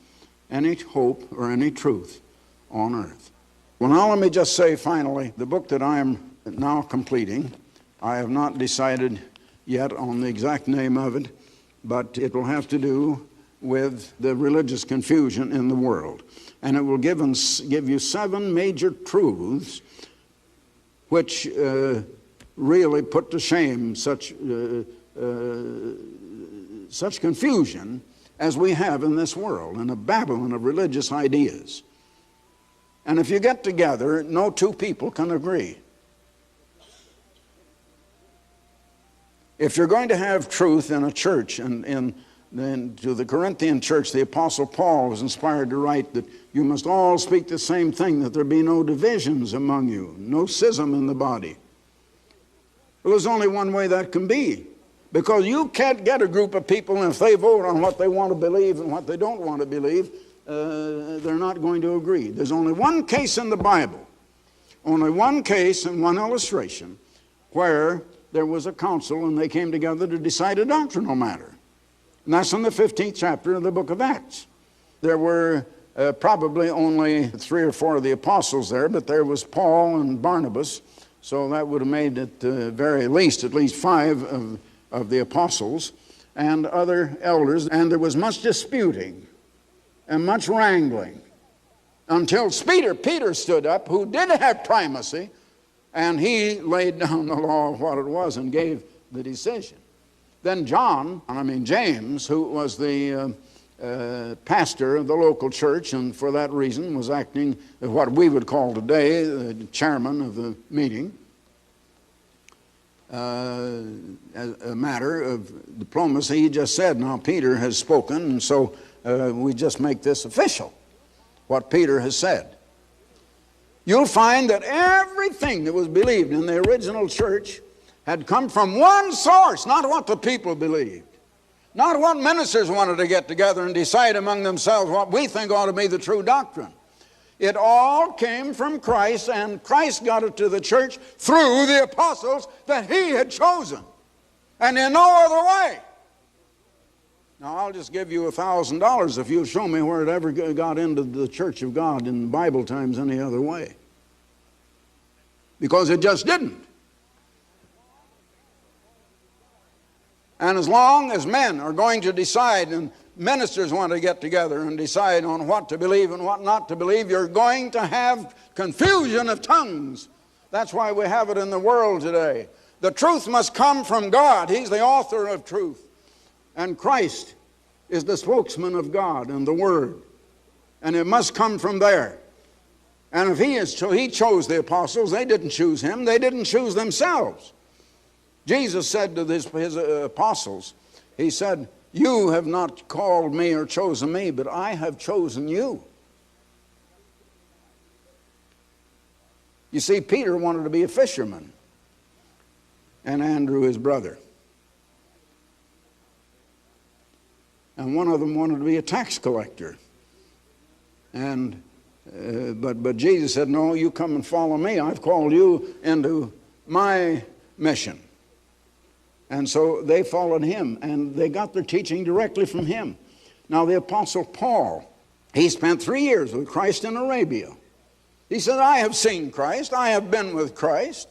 Speaker 2: any hope, or any truth on earth. Well, now let me just say finally, the book that I am now completing, I have not decided yet on the exact name of it, but it will have to do with the religious confusion in the world. And it will give you 7 major truths which really put to shame such confusion as we have in this world, in a Babylon of religious ideas. And if you get together, no two people can agree. If you're going to have truth in a church, and to the Corinthian church, the Apostle Paul was inspired to write that you must all speak the same thing, that there be no divisions among you, no schism in the body. Well, there's only one way that can be, because you can't get a group of people, and if they vote on what they want to believe and what they don't want to believe, they're not going to agree. There's only one case in the Bible, only one case and one illustration where there was a council and they came together to decide a doctrinal matter. And that's in the 15th chapter of the book of Acts. There were probably only 3 or 4 of the apostles there, but there was Paul and Barnabas, so that would have made at the very least at least 5 of the apostles and other elders. And there was much disputing and much wrangling until Peter stood up, who did have primacy, and he laid down the law of what it was and gave the decision. Then James, who was the pastor of the local church, and for that reason was acting as what we would call today the chairman of the meeting, as a matter of diplomacy, he just said, now Peter has spoken, and so we just make this official, what Peter has said. You'll find that everything that was believed in the original church had come from one source, not what the people believed, not what ministers wanted to get together and decide among themselves what we think ought to be the true doctrine. It all came from Christ, and Christ got it to the church through the apostles that he had chosen, and in no other way. Now, I'll just give you $1,000 if you'll show me where it ever got into the church of God in Bible times any other way. Because it just didn't. And as long as men are going to decide, and ministers want to get together and decide on what to believe and what not to believe, you're going to have confusion of tongues. That's why we have it in the world today. The truth must come from God. He's the author of truth. And Christ is the spokesman of God and the Word. And it must come from there. And if he chose the apostles, they didn't choose him. They didn't choose themselves. Jesus said to his apostles, he said, you have not called me or chosen me, but I have chosen you. You see, Peter wanted to be a fisherman, and Andrew his brother. And one of them wanted to be a tax collector. And but Jesus said, no, you come and follow me. I've called you into my mission. And so they followed him, and they got their teaching directly from him. Now the Apostle Paul, he spent 3 years with Christ in Arabia. He said, I have seen Christ. I have been with Christ.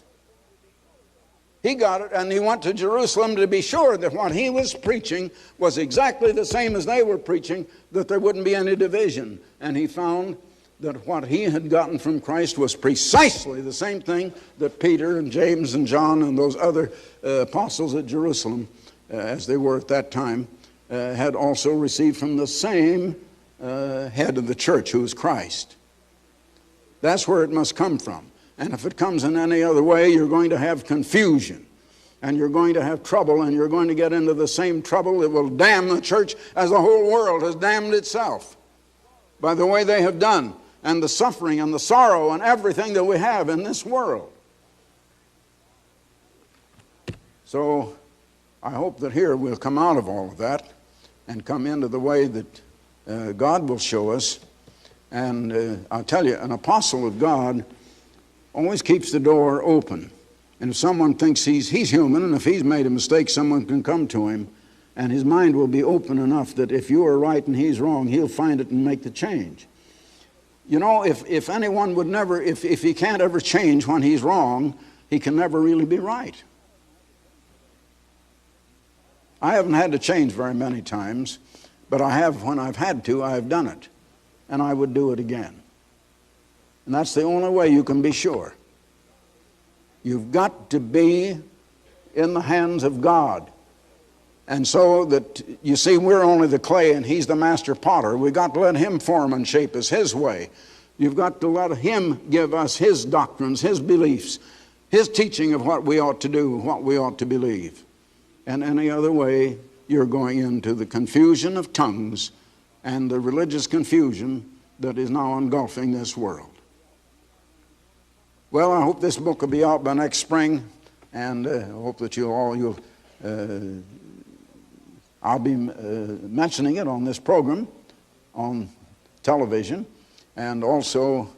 Speaker 2: He got it, and he went to Jerusalem to be sure that what he was preaching was exactly the same as they were preaching, that there wouldn't be any division. And he found that what he had gotten from Christ was precisely the same thing that Peter and James and John and those other apostles at Jerusalem, as they were at that time, had also received from the same head of the church, who is Christ. That's where it must come from. And if it comes in any other way, you're going to have confusion, and you're going to have trouble, and you're going to get into the same trouble that will damn the church as the whole world has damned itself by the way they have done, and the suffering and the sorrow and everything that we have in this world. So I hope that here we'll come out of all of that and come into the way that God will show us. And I'll tell you, an apostle of God always keeps the door open. And if someone thinks he's human, and if he's made a mistake, someone can come to him, and his mind will be open enough that if you are right and he's wrong, he'll find it and make the change. You know, if anyone would never, if he can't ever change when he's wrong, he can never really be right. I haven't had to change very many times, but I have, when I've had to, I've done it. And I would do it again. And that's the only way you can be sure. You've got to be in the hands of God. And so that, you see, we're only the clay and he's the master potter. We've got to let him form and shape us his way. You've got to let him give us his doctrines, his beliefs, his teaching of what we ought to do, what we ought to believe. And any other way, you're going into the confusion of tongues and the religious confusion that is now engulfing this world. Well, I hope this book will be out by next spring, and I hope that I'll be mentioning it on this program, on television, and also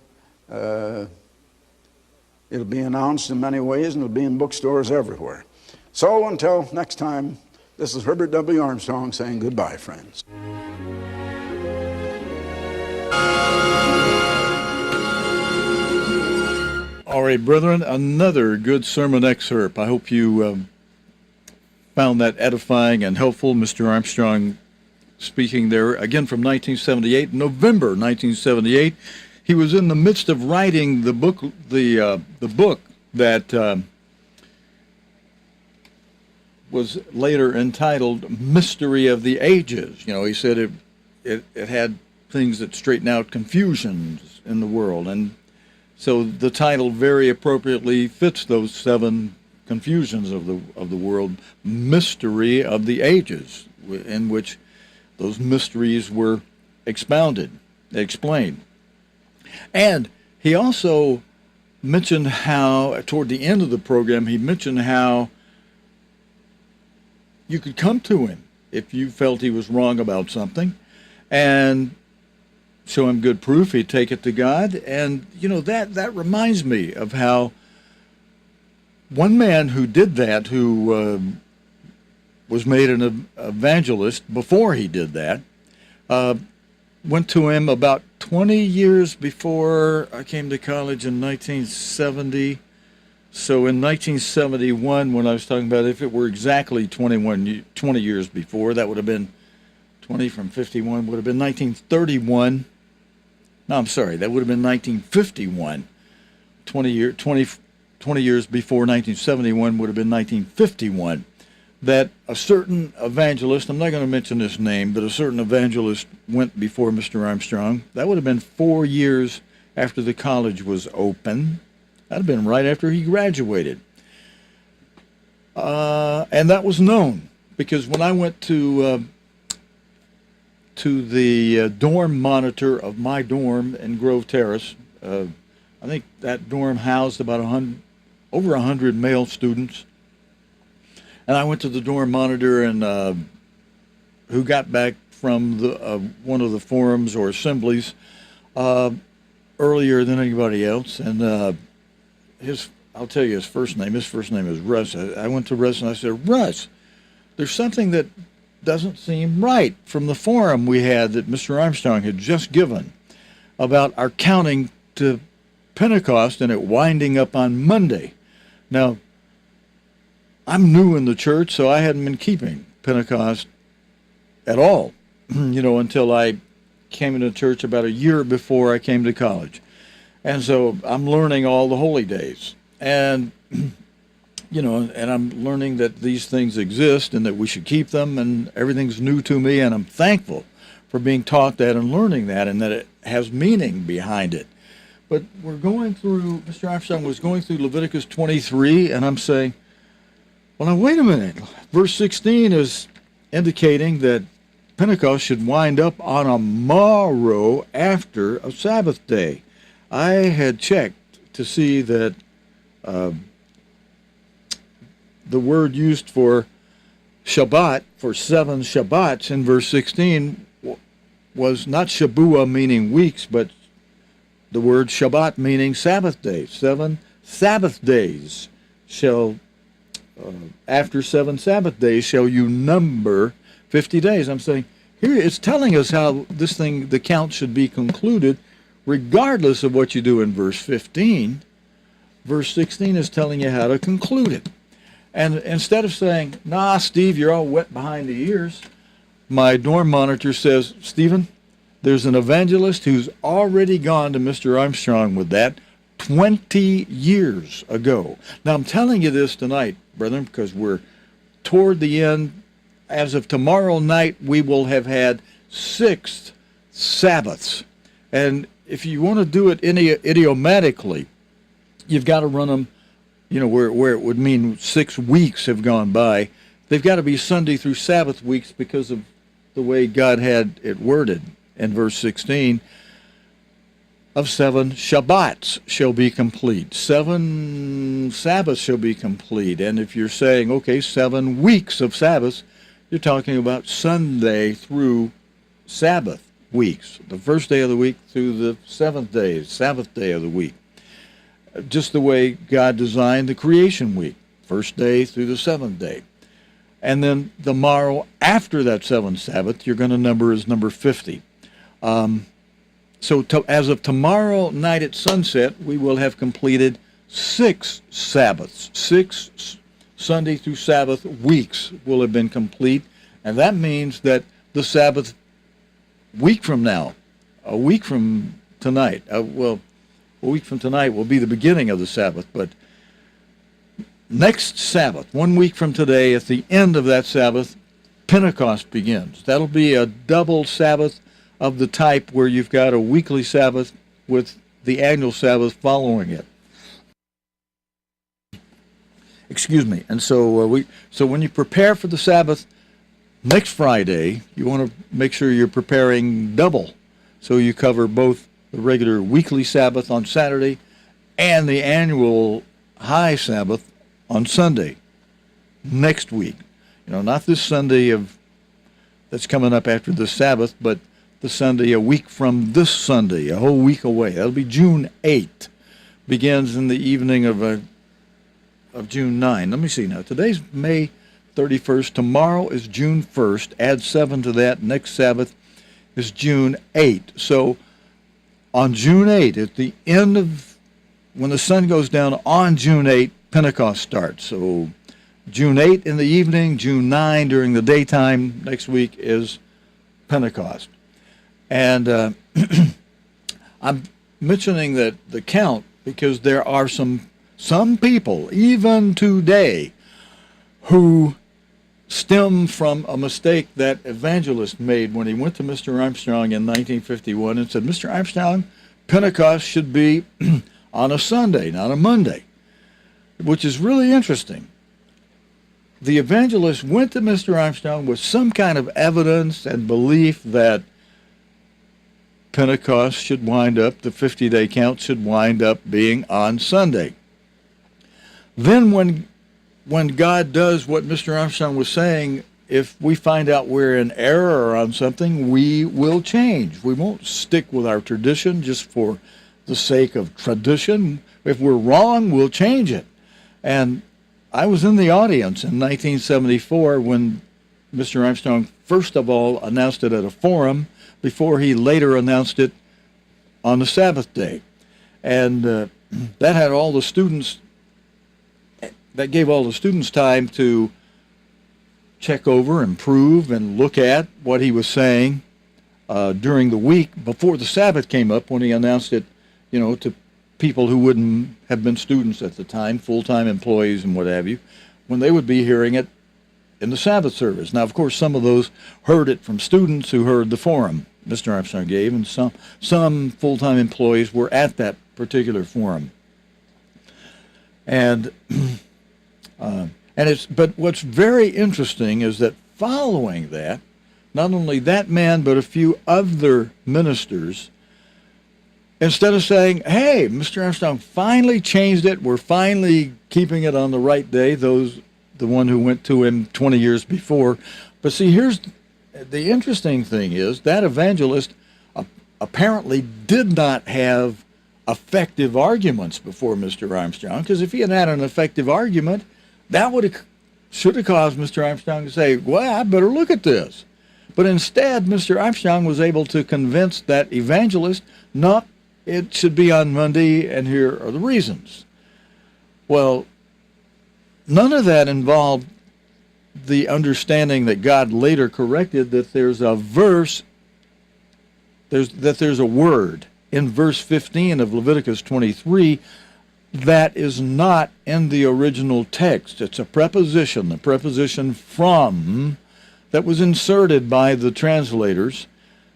Speaker 2: it'll be announced in many ways, and it'll be in bookstores everywhere. So until next time, this is Herbert W. Armstrong saying goodbye, friends.
Speaker 1: All right, brethren, another good sermon excerpt. I hope you found that edifying and helpful. Mr. Armstrong speaking there again from 1978, November 1978. He was in the midst of writing the book, the book that was later entitled "Mystery of the Ages." You know, he said it had things that straighten out confusions in the world, and so the title very appropriately fits those 7 confusions of the world, Mystery of the Ages, in which those mysteries were explained. And he also mentioned how, toward the end of the program, he mentioned how you could come to him if you felt he was wrong about something, and show him good proof. He'd take it to God. And, you know, that reminds me of how one man who did that, who was made an evangelist before he did that, went to him about 20 years before I came to college in 1970. So in 1971, when I was talking about if it were exactly 20 years before, that would have been 20 from 51, would have been 1931. No, I'm sorry, that would have been 1951. 20 years before 1971 would have been 1951. That a certain evangelist, I'm not going to mention his name, but a certain evangelist went before Mr. Armstrong. That would have been 4 years after the college was open. That would have been right after he graduated. And that was known, because when I went to the dorm monitor of my dorm in Grove Terrace. I think that dorm housed about over 100 male students. And I went to the dorm monitor, and who got back from one of the forums or assemblies earlier than anybody else. And I'll tell you his first name. His first name is Russ. I went to Russ and I said, Russ, there's something that doesn't seem right from the forum we had that Mr. Armstrong had just given about our counting to Pentecost and it winding up on Monday. Now, I'm new in the church, so I hadn't been keeping Pentecost at all, until I came into church about a year before I came to college. And so I'm learning all the holy days. And, and I'm learning that these things exist and that we should keep them, and everything's new to me, and I'm thankful for being taught that and learning that, and that it has meaning behind it. But we're going through, Mr. Armstrong was going through Leviticus 23, and I'm saying, well, now wait a minute. Verse 16 is indicating that Pentecost should wind up on a morrow after a Sabbath day. I had checked to see that the word used for Shabbat, for 7 Shabbats in verse 16, was not Shabua, meaning weeks, but the word Shabbat, meaning Sabbath day. 7 Sabbath days shall, after 7 Sabbath days shall you number 50 days. I'm saying, here it's telling us how this thing, the count should be concluded, regardless of what you do in verse 15. Verse 16 is telling you how to conclude it. And instead of saying, nah, Steve, you're all wet behind the ears, my dorm monitor says, Stephen, there's an evangelist who's already gone to Mr. Armstrong with that 20 years ago. Now, I'm telling you this tonight, brethren, because we're toward the end. As of tomorrow night, we will have had 6 Sabbaths. And if you want to do it idiomatically, you've got to run them, where it would mean 6 weeks have gone by. They've got to be Sunday through Sabbath weeks because of the way God had it worded in verse 16. Of 7 Shabbats shall be complete. 7 Sabbaths shall be complete. And if you're saying, okay, 7 weeks of Sabbaths, you're talking about Sunday through Sabbath weeks. The first day of the week through the 7th day, Sabbath day of the week. Just the way God designed the creation week. First day through the 7th day. And then the morrow after that 7th Sabbath, you're going to number as number 50. So as of tomorrow night at sunset, we will have completed 6 Sabbaths. 6 Sunday through Sabbath weeks will have been complete. And that means that the Sabbath week from now, a week from tonight, a week from tonight will be the beginning of the Sabbath. But next Sabbath, 1 week from today, at the end of that Sabbath, Pentecost begins. That'll be a double Sabbath of the type where you've got a weekly Sabbath with the annual Sabbath following it. Excuse me. And so so when you prepare for the Sabbath next Friday, you want to make sure you're preparing double. So you cover both the regular weekly Sabbath on Saturday and the annual high Sabbath on Sunday next week. Not this Sunday that's coming up after the Sabbath, but the Sunday a week from this Sunday, a whole week away. That'll be June 8th. Begins in the evening of June 9. Let me see now. Today's May 31st. Tomorrow is June 1st. Add 7 to that. Next Sabbath is June 8th. So on June 8th, at the end of, when the sun goes down on June 8th, Pentecost starts. So June 8th in the evening, June 9 during the daytime next week is Pentecost. And I'm mentioning that the count because there are some people, even today, who stem from a mistake that evangelist made when he went to Mr. Armstrong in 1951 and said, Mr. Armstrong, Pentecost should be on a Sunday, not a Monday, which is really interesting. The evangelist went to Mr. Armstrong with some kind of evidence and belief that Pentecost should wind up, the 50-day count should wind up being on Sunday. Then when God does what Mr. Armstrong was saying, if we find out we're in error on something, we will change. We won't stick with our tradition just for the sake of tradition. If we're wrong, we'll change it. And I was in the audience in 1974 when Mr. Armstrong first of all announced it at a forum before he later announced it on the Sabbath day. And that had all the students that gave all the students time to check over, improve, and look at what he was saying during the week before the Sabbath came up, when he announced it, to people who wouldn't have been students at the time, full-time employees and what have you, when they would be hearing it in the Sabbath service. Now, of course, some of those heard it from students who heard the forum Mr. Armstrong gave, and some full-time employees were at that particular forum. And but what's very interesting is that following that, not only that man, but a few other ministers, instead of saying, hey, Mr. Armstrong finally changed it, we're finally keeping it on the right day, the one who went to him 20 years before. But see, here's the interesting thing is that evangelist apparently did not have effective arguments before Mr. Armstrong, because if he had had an effective argument, that should have caused Mr. Armstrong to say, well, I better look at this. But instead, Mr. Armstrong was able to convince that evangelist, no, it should be on Monday, and here are the reasons. Well, none of that involved the understanding that God later corrected that there's a verse, there's a word in verse 15 of Leviticus 23 that is not in the original text. It's a preposition, the preposition from, that was inserted by the translators,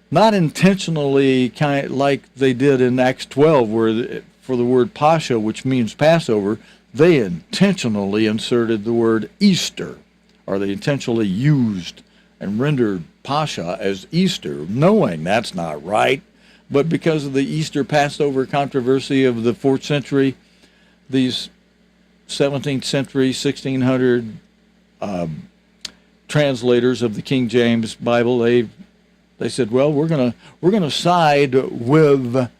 Speaker 1: not intentionally, like they did in Acts 12, where for the word Pascha, which means Passover, they intentionally inserted the word Easter, or they intentionally used and rendered Pascha as Easter, knowing that's not right. But because of the Easter Passover controversy of the 4th century, these 17th century, 1600 translators of the King James Bible, they said, well, we're gonna side with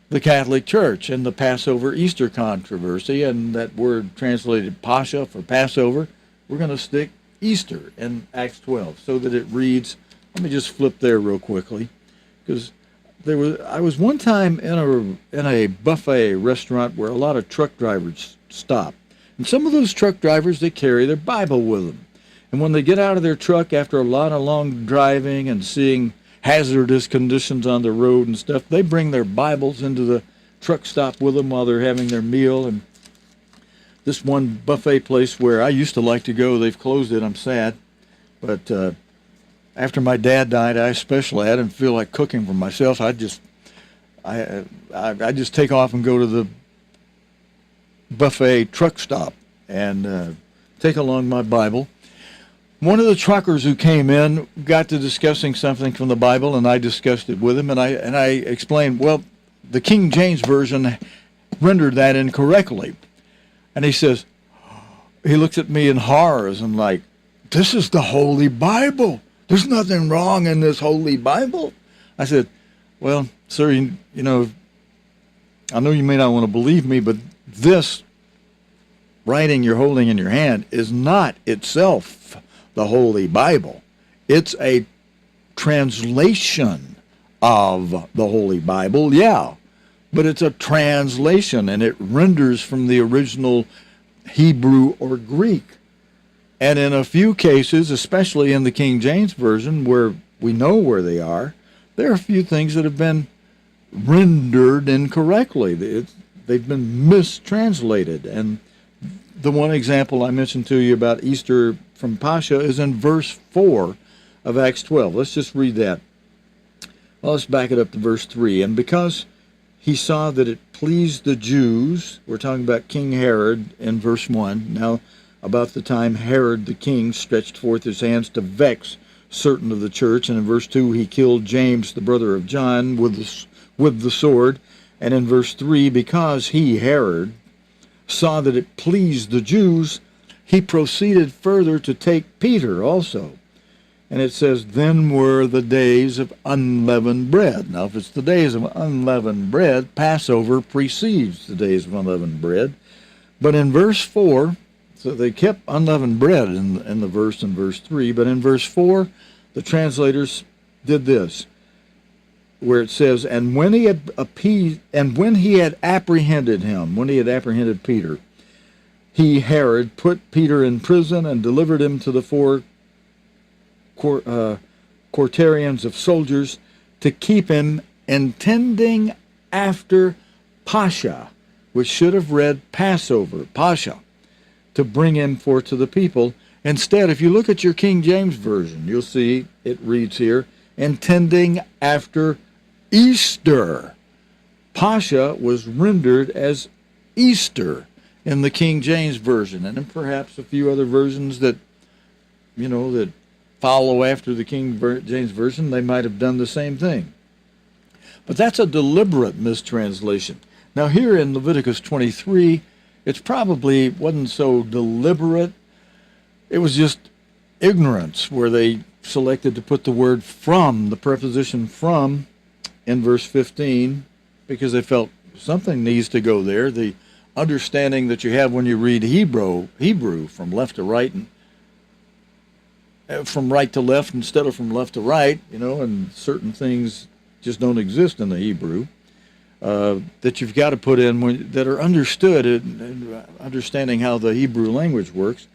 Speaker 1: the Catholic Church in the Passover Easter controversy, and that word translated Pascha for Passover, we're going to stick Easter in Acts 12 so that it reads. Let me just flip there real quickly, because I was one time in a buffet restaurant where a lot of truck drivers stop, and some of those truck drivers, they carry their Bible with them, and when they get out of their truck after a lot of long driving and seeing hazardous conditions on the road and stuff, they bring their Bibles into the truck stop with them while they're having their meal. And this one buffet place where I used to like to go, they've closed it, I'm sad, but after my dad died, I especially, I didn't feel like cooking for myself. I just take off and go to the buffet truck stop and take along my Bible. One of the truckers who came in got to discussing something from the Bible, and I discussed it with him, and I explained, well, the King James Version rendered that incorrectly. And he says, he looks at me in horror and like, this is the Holy Bible. There's nothing wrong in this Holy Bible. I said, well, sir, you know, I know you may not want to believe me, but this writing you're holding in your hand is not itself the Holy Bible. It's a translation of the Holy Bible, yeah, but it's a translation, and it renders from the original Hebrew or Greek. And in a few cases, especially in the King James Version, where we know where they are, there are a few things that have been rendered incorrectly. They've been mistranslated. And the one example I mentioned to you about Easter from Pascha is in verse 4 of Acts 12. Let's just read that. Well, let's back it up to verse 3. And because he saw that it pleased the Jews, we're talking about King Herod in verse 1. Now, about the time Herod the king stretched forth his hands to vex certain of the church. And in verse 2, he killed James, the brother of John, with the sword. And in verse 3, because he, Herod, saw that it pleased the Jews, he proceeded further to take Peter also. And it says, then were the days of unleavened bread. Now, if it's the days of unleavened bread, Passover precedes the days of unleavened bread. But in verse 4, so they kept unleavened bread in the verse in verse 3, but in verse 4, the translators did this, where it says, and when he had apprehended him, when he had apprehended Peter, he, Herod, put Peter in prison and delivered him to the four quaternions of soldiers to keep him, intending after Pascha, which should have read Passover, Pascha, to bring him forth to the people. Instead, if you look at your King James Version, you'll see it reads here, intending after Easter. Pascha was rendered as Easter in the King James Version, and then perhaps a few other versions that, that follow after the King James Version, they might have done the same thing. But that's a deliberate mistranslation. Now here in Leviticus 23, it's probably wasn't so deliberate. It was just ignorance where they selected to put the word from, the preposition from, in verse 15, because they felt something needs to go there. The understanding that you have when you read Hebrew from left to right, and from right to left instead of from left to right, and certain things just don't exist in the Hebrew that you've got to put in that are understood, and understanding how the Hebrew language works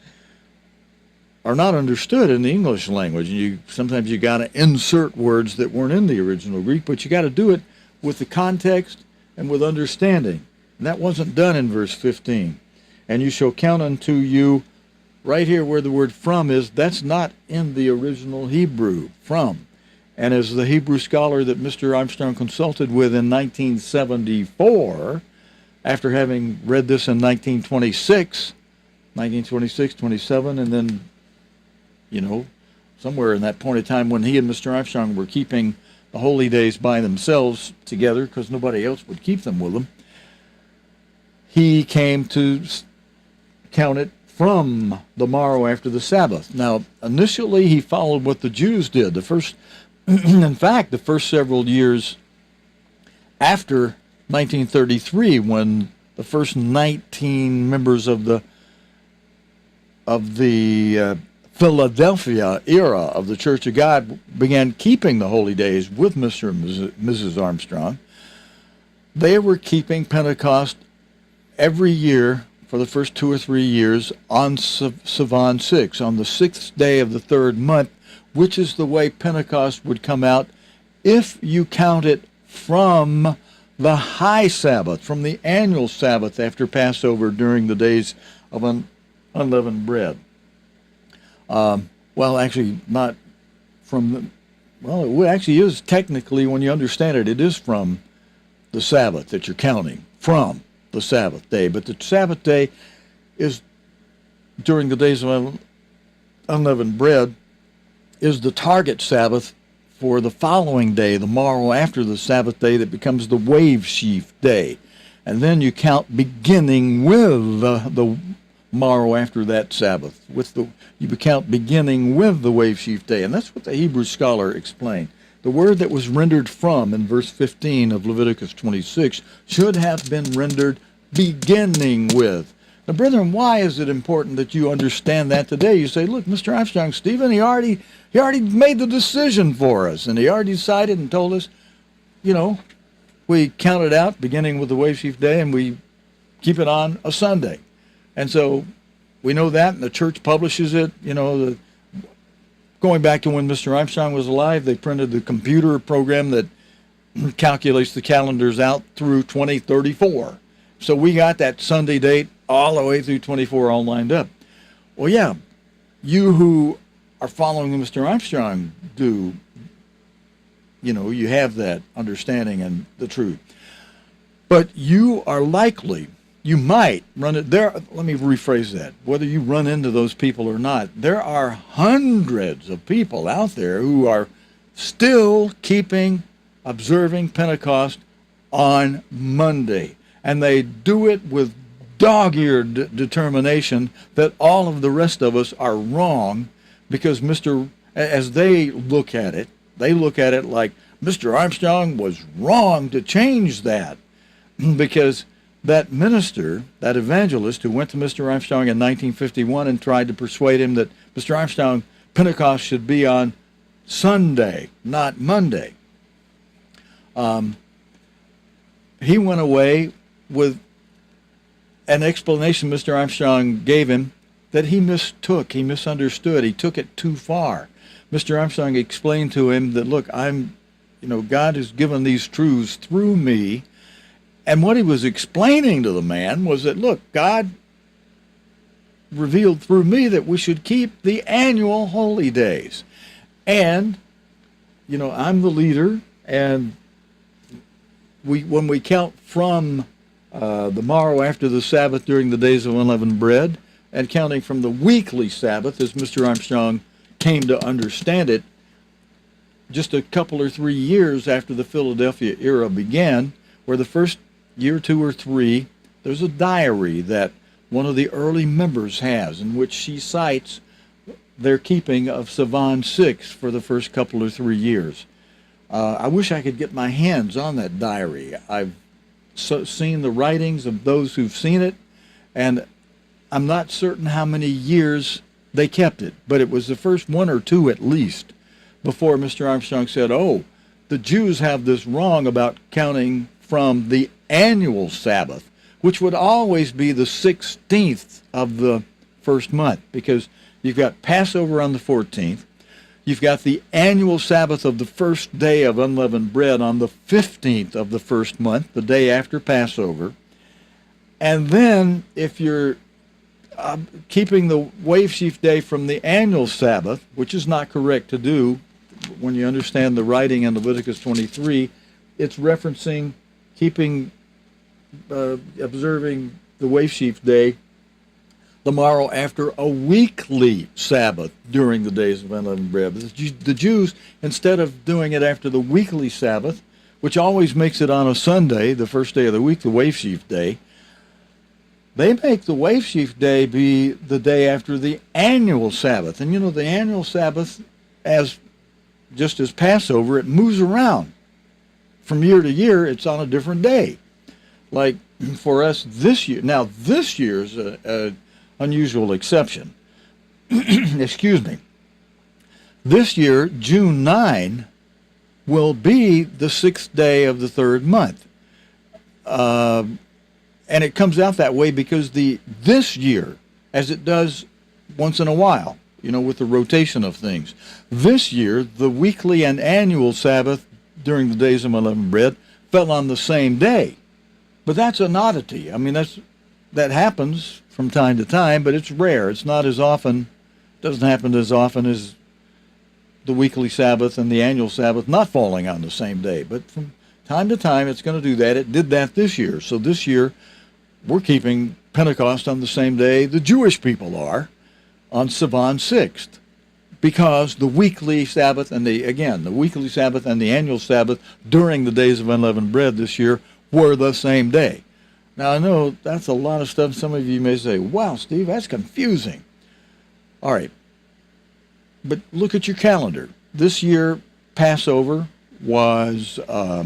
Speaker 1: are not understood in the English language. And sometimes you got to insert words that weren't in the original Greek, but you got to do it with the context and with understanding. And that wasn't done in verse 15. And you shall count unto you, right here where the word from is, that's not in the original Hebrew, from. And as the Hebrew scholar that Mr. Armstrong consulted with in 1974, after having read this in 1926, 27, and then, somewhere in that point of time when he and Mr. Armstrong were keeping the holy days by themselves together because nobody else would keep them with them, he came to count it from the morrow after the Sabbath. Now, initially he followed what the Jews did. In fact, the first several years after 1933, when the first 19 members of the Philadelphia era of the Church of God began keeping the holy days with Mr. and Mrs. Armstrong, they were keeping Pentecost every year for the first 2 or 3 years on Sivan 6, on the 6th day of the 3rd month, which is the way Pentecost would come out if you count it from the high Sabbath, from the annual Sabbath after Passover during the days of unleavened bread. Well, actually, not from it actually is technically, when you understand it, it is from the Sabbath that you're counting, from the Sabbath day. But the Sabbath day is during the days of unleavened bread, is the target Sabbath for the following day, the morrow after the Sabbath day, that becomes the wave sheaf day. And then you count beginning with the morrow after that Sabbath. You count beginning with the wave sheaf day. And that's what the Hebrew scholar explained. The word that was rendered from in verse 15 of Leviticus 26 should have been rendered beginning with. Now, brethren, why is it important that you understand that today? You say, look, Mr. Armstrong, Stephen, he already made the decision for us, and he already decided and told us, we count it out beginning with the wave sheaf day, and we keep it on a Sunday. And so we know that, and the church publishes it. Going back to when Mr. Armstrong was alive, they printed the computer program that calculates the calendars out through 2034. So we got that Sunday date all the way through 24 all lined up. Well, yeah, you who are following Mr. Armstrong do, you have that understanding and the truth. But you might run it there. Let me rephrase that. Whether you run into those people or not, there are hundreds of people out there who are still observing Pentecost on Monday. And they do it with dog-eared determination that all of the rest of us are wrong, because as they look at it like Mr. Armstrong was wrong to change that, because that minister, that evangelist who went to Mr. Armstrong in 1951 and tried to persuade him that Mr. Armstrong, Pentecost should be on Sunday, not Monday, he went away with an explanation Mr. Armstrong gave him that he mistook, he misunderstood, he took it too far. Mr. Armstrong explained to him that, look, God has given these truths through me. And what he was explaining to the man was that, look, God revealed through me that we should keep the annual holy days. And, I'm the leader, and when we count from the morrow after the Sabbath during the days of unleavened bread, and counting from the weekly Sabbath, as Mr. Armstrong came to understand it, just a couple or 3 years after the Philadelphia era began, where the first year, 2 or 3, there's a diary that one of the early members has in which she cites their keeping of Savan 6 for the first couple or 3 years. I wish I could get my hands on that diary. I've seen the writings of those who've seen it, and I'm not certain how many years they kept it, but it was the first 1 or 2 at least before Mr. Armstrong said, oh, the Jews have this wrong about counting from the annual Sabbath, which would always be the 16th of the first month, because you've got Passover on the 14th, you've got the annual Sabbath of the first day of unleavened bread on the 15th of the first month, the day after Passover, and then if you're keeping the wave sheaf day from the annual Sabbath, which is not correct to do when you understand the writing in Leviticus 23, it's referencing observing the wave sheaf day the morrow after a weekly Sabbath during the days of unleavened bread. The Jews, instead of doing it after the weekly Sabbath, which always makes it on a Sunday, the first day of the week, the wave sheaf day, they make the wave sheaf day be the day after the annual Sabbath. And the annual Sabbath, just as Passover, it moves around. From year to year, it's on a different day. Like for us this year, now this year's an unusual exception. Excuse me. This year, June 9 will be the 6th day of the third month. And it comes out that way because this year, as it does once in a while, with the rotation of things, this year, the weekly and annual Sabbath during the days of unleavened bread fell on the same day. But that's an oddity. I mean, that happens from time to time, but it's rare. It's not as often, doesn't happen as often as the weekly Sabbath and the annual Sabbath not falling on the same day. But from time to time, it's going to do that. It did that this year. So this year, we're keeping Pentecost on the same day the Jewish people are, on Savan 6th, because the weekly Sabbath and the weekly Sabbath and the annual Sabbath during the days of unleavened bread this year were the same day. Now, I know that's a lot of stuff. Some of you may say, wow, Steve, that's confusing. All right. But look at your calendar. This year, Passover was, I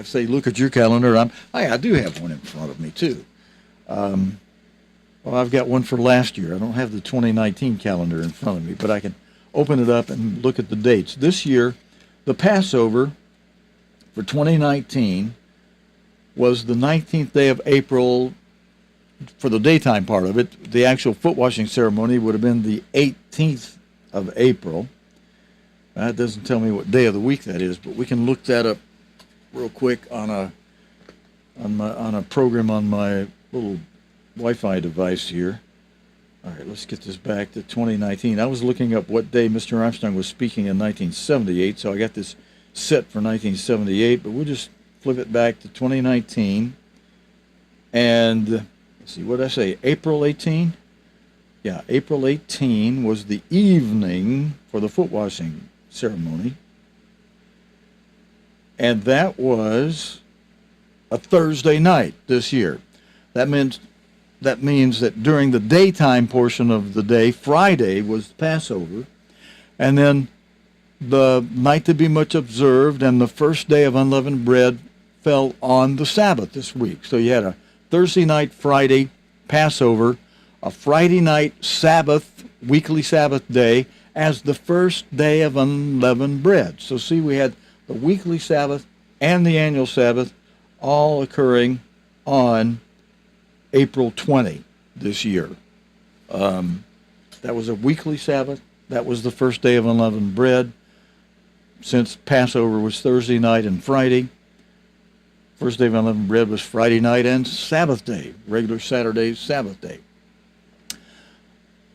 Speaker 1: say look at your calendar. I do have one in front of me, too. I've got one for last year. I don't have the 2019 calendar in front of me, but I can open it up and look at the dates. This year, the Passover for 2019 was the 19th day of April for the daytime part of it. The actual foot washing ceremony would have been the 18th of April. That doesn't tell me what day of the week that is, but we can look that up real quick on a program on my little Wi-Fi device here. All right, let's get this back to 2019. I was looking up what day Mr. Armstrong was speaking in 1978, so I got this set for 1978, but we'll just flip it back to 2019. And let's see, what did I say? April 18? Yeah, April 18 was the evening for the foot washing ceremony. And that was a Thursday night this year. That means that during the daytime portion of the day, Friday was Passover, and then the night to be much observed and the first day of unleavened bread fell on the Sabbath this week. So you had a Thursday night, Friday, Passover, a Friday night Sabbath, weekly Sabbath day, as the first day of unleavened bread. So see, we had the weekly Sabbath and the annual Sabbath all occurring on April 20 this year. That was a weekly Sabbath. That was the first day of unleavened bread. Since Passover was Thursday night and Friday, first day of unleavened bread was Friday night and Sabbath day, regular Saturday, Sabbath day.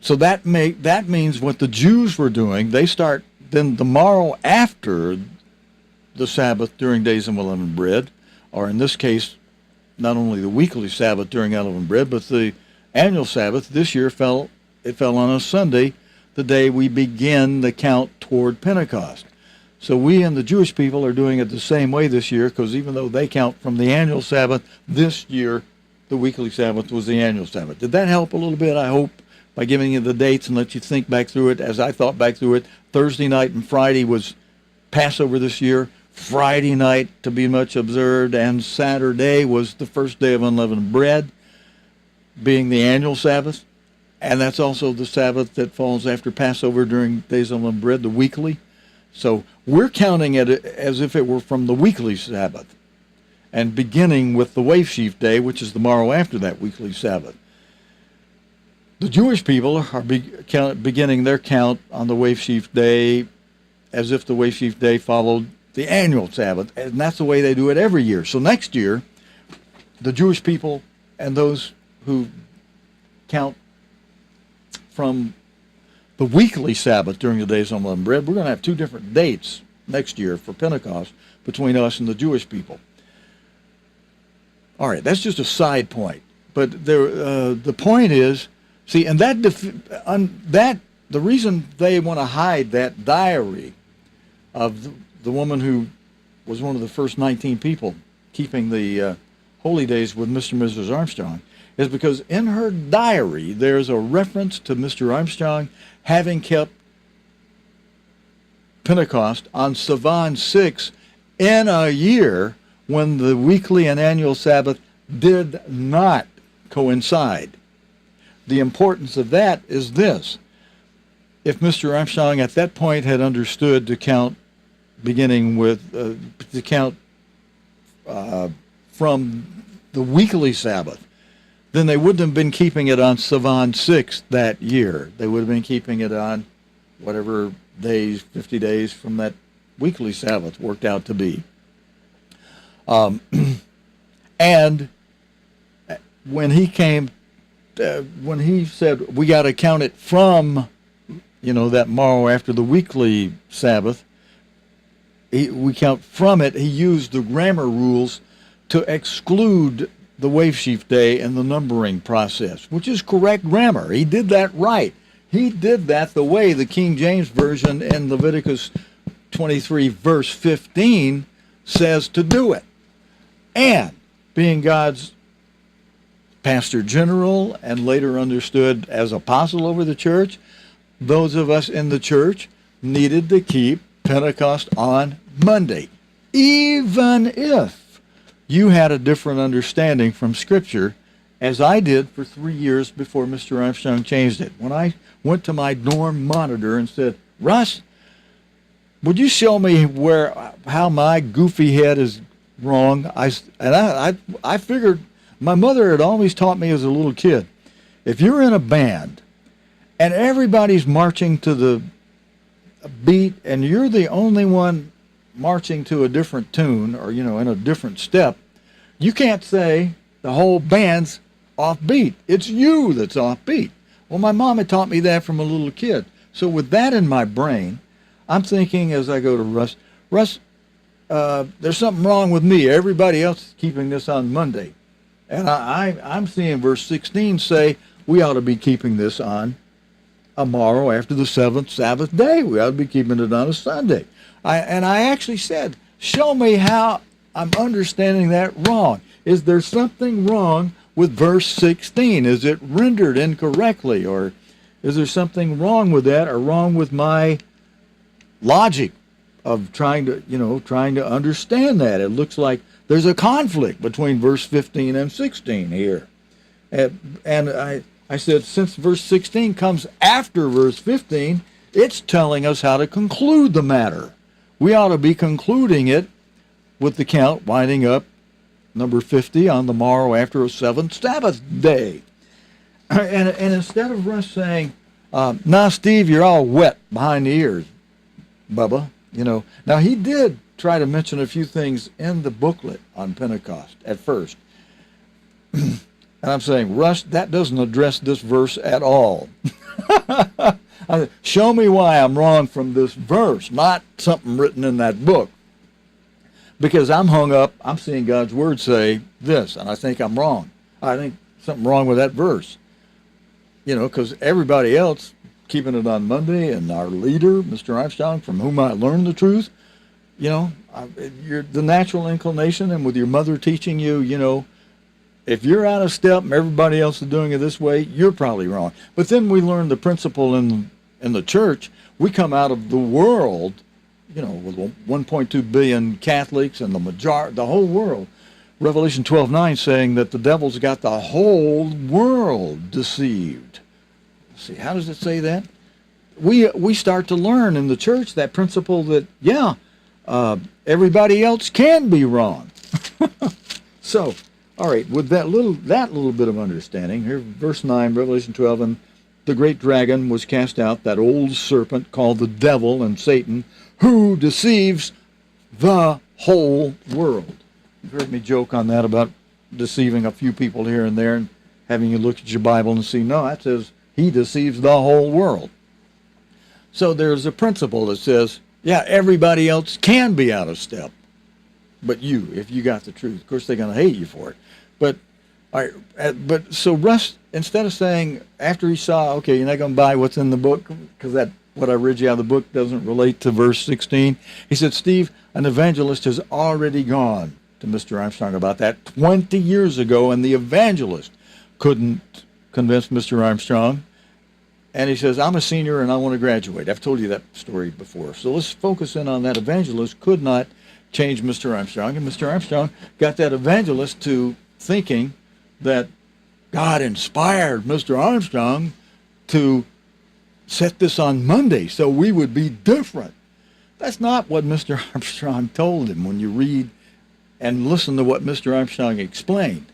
Speaker 1: So that means what the Jews were doing, they start then the morrow after the Sabbath during days of unleavened bread, or in this case, not only the weekly Sabbath during unleavened bread, but the annual Sabbath this year fell on a Sunday, the day we begin the count toward Pentecost. So we and the Jewish people are doing it the same way this year, because even though they count from the annual Sabbath, this year the weekly Sabbath was the annual Sabbath. Did that help a little bit, I hope, by giving you the dates and let you think back through it as I thought back through it? Thursday night and Friday was Passover this year. Friday night, to be much observed, and Saturday was the first day of unleavened bread, being the annual Sabbath. And that's also the Sabbath that falls after Passover during days of unleavened bread, the weekly. So we're counting it as if it were from the weekly Sabbath, and beginning with the wave sheaf day, which is the morrow after that weekly Sabbath. The Jewish people are beginning their count on the wave sheaf day as if the wave sheaf day followed the annual Sabbath, and that's the way they do it every year. So next year, the Jewish people and those who count from the weekly Sabbath during the days of unleavened bread, we're going to have two different dates next year for Pentecost between us and the Jewish people. All right, that's just a side point. But the point is, see, and the reason they want to hide that diary of the woman who was one of the first 19 people keeping the holy days with Mr. and Mrs. Armstrong is because in her diary there's a reference to Mr. Armstrong having kept Pentecost on Sivan 6 in a year when the weekly and annual Sabbath did not coincide. The importance of that is this. If Mr. Armstrong at that point had understood to count beginning with the count from the weekly Sabbath, then they wouldn't have been keeping it on Sivan 6 that year. They would have been keeping it on whatever days, 50 days from that weekly Sabbath worked out to be. And when he came, when he said, we got to count it from, that morrow after the weekly Sabbath, we count from it, he used the grammar rules to exclude the wave sheaf day and the numbering process, which is correct grammar. He did that right. He did that the way the King James Version in Leviticus 23 verse 15 says to do it. And being God's pastor general and later understood as apostle over the church, those of us in the church needed to keep Pentecost on Monday, even if you had a different understanding from Scripture, as I did for 3 years before Mr. Armstrong changed it. When I went to my dorm monitor and said, Russ, would you show me how my goofy head is wrong? I figured my mother had always taught me as a little kid, if you're in a band and everybody's marching to the beat and you're the only one marching to a different tune or, in a different step, you can't say the whole band's off beat. It's you that's off beat. Well, my mom had taught me that from a little kid. So with that in my brain, I'm thinking as I go to Russ, there's something wrong with me. Everybody else is keeping this on Monday. And I'm seeing verse 16 say we ought to be keeping this on a morrow after the seventh Sabbath day. We ought to be keeping it on a Sunday. I actually said, show me how I'm understanding that wrong. Is there something wrong with verse 16? Is it rendered incorrectly? Or is there something wrong with that or wrong with my logic of trying to understand that? It looks like there's a conflict between verse 15 and 16 here. And I said, since verse 16 comes after verse 15, it's telling us how to conclude the matter. We ought to be concluding it with the count winding up number 50, on the morrow after a seventh Sabbath day. And instead of Russ saying, nah, Steve, you're all wet behind the ears, Bubba, Now, he did try to mention a few things in the booklet on Pentecost at first. And I'm saying, Russ, that doesn't address this verse at all. Show me why I'm wrong from this verse, not something written in that book. Because I'm hung up, I'm seeing God's word say this, and I think I'm wrong. I think something wrong with that verse. Because everybody else keeping it on Monday, and our leader, Mr. Armstrong, from whom I learned the truth, you're the natural inclination, and with your mother teaching you, if you're out of step and everybody else is doing it this way, you're probably wrong. But then we learn the principle in the church. We come out of the world, with 1.2 billion Catholics and the whole world. Revelation 12:9 saying that the devil's got the whole world deceived. See, how does it say that? We start to learn in the church that principle that, everybody else can be wrong. So, all right, with that little bit of understanding, here, verse 9, Revelation 12, and the great dragon was cast out, that old serpent called the devil and Satan, who deceives the whole world. You've heard me joke on that about deceiving a few people here and there, and having you look at your Bible and see, no, that says he deceives the whole world. So there's a principle that says, everybody else can be out of step, but you, if you got the truth. Of course, they're going to hate you for it. But so Russ, instead of saying, after he saw, okay, you're not going to buy what's in the book, because what I read you out of the book doesn't relate to verse 16, he said, Steve, an evangelist has already gone to Mr. Armstrong about that 20 years ago, and the evangelist couldn't convince Mr. Armstrong. And he says, I'm a senior and I want to graduate. I've told you that story before. So let's focus in on that evangelist could not change Mr. Armstrong. And Mr. Armstrong got that evangelist to thinking that God inspired Mr. Armstrong to set this on Monday so we would be different. That's not what Mr. Armstrong told him when you read and listen to what Mr. Armstrong explained.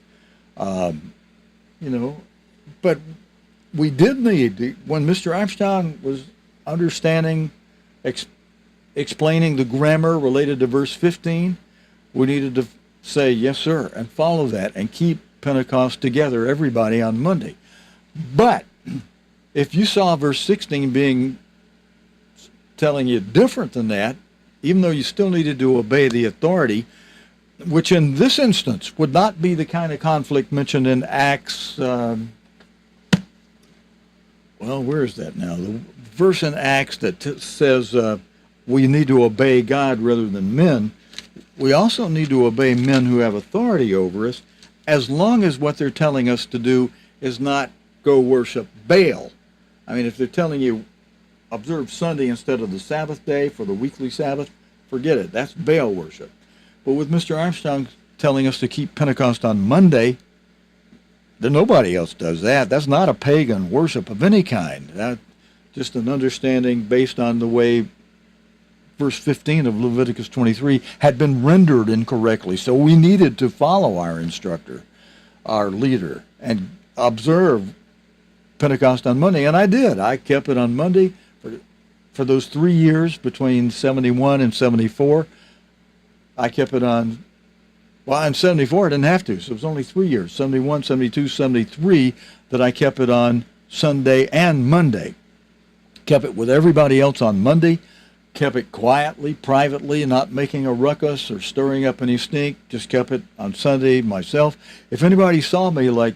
Speaker 1: But we did need, when Mr. Armstrong was understanding, explaining the grammar related to verse 15, we needed to say, yes, sir, and follow that and keep Pentecost together, everybody, on Monday. But if you saw verse 16 telling you different than that, even though you still needed to obey the authority, which in this instance would not be the kind of conflict mentioned in Acts, where is that now? The verse in Acts that says we need to obey God rather than men. We also need to obey men who have authority over us, as long as what they're telling us to do is not go worship Baal. I mean, if they're telling you observe Sunday instead of the Sabbath day for the weekly Sabbath, forget it. That's Baal worship. But with Mr. Armstrong telling us to keep Pentecost on Monday, then nobody else does that. That's not a pagan worship of any kind. That's just an understanding based on the way verse 15 of Leviticus 23 had been rendered incorrectly. So we needed to follow our instructor, our leader, and observe Pentecost on Monday. And I did. I kept it on Monday for those 3 years between 71 and 74. I kept it on, in 74 I didn't have to, so it was only 3 years, 71, 72, 73, that I kept it on Sunday and Monday. Kept it with everybody else on Monday, kept it quietly, privately, not making a ruckus or stirring up any stink, just kept it on Sunday myself. If anybody saw me like,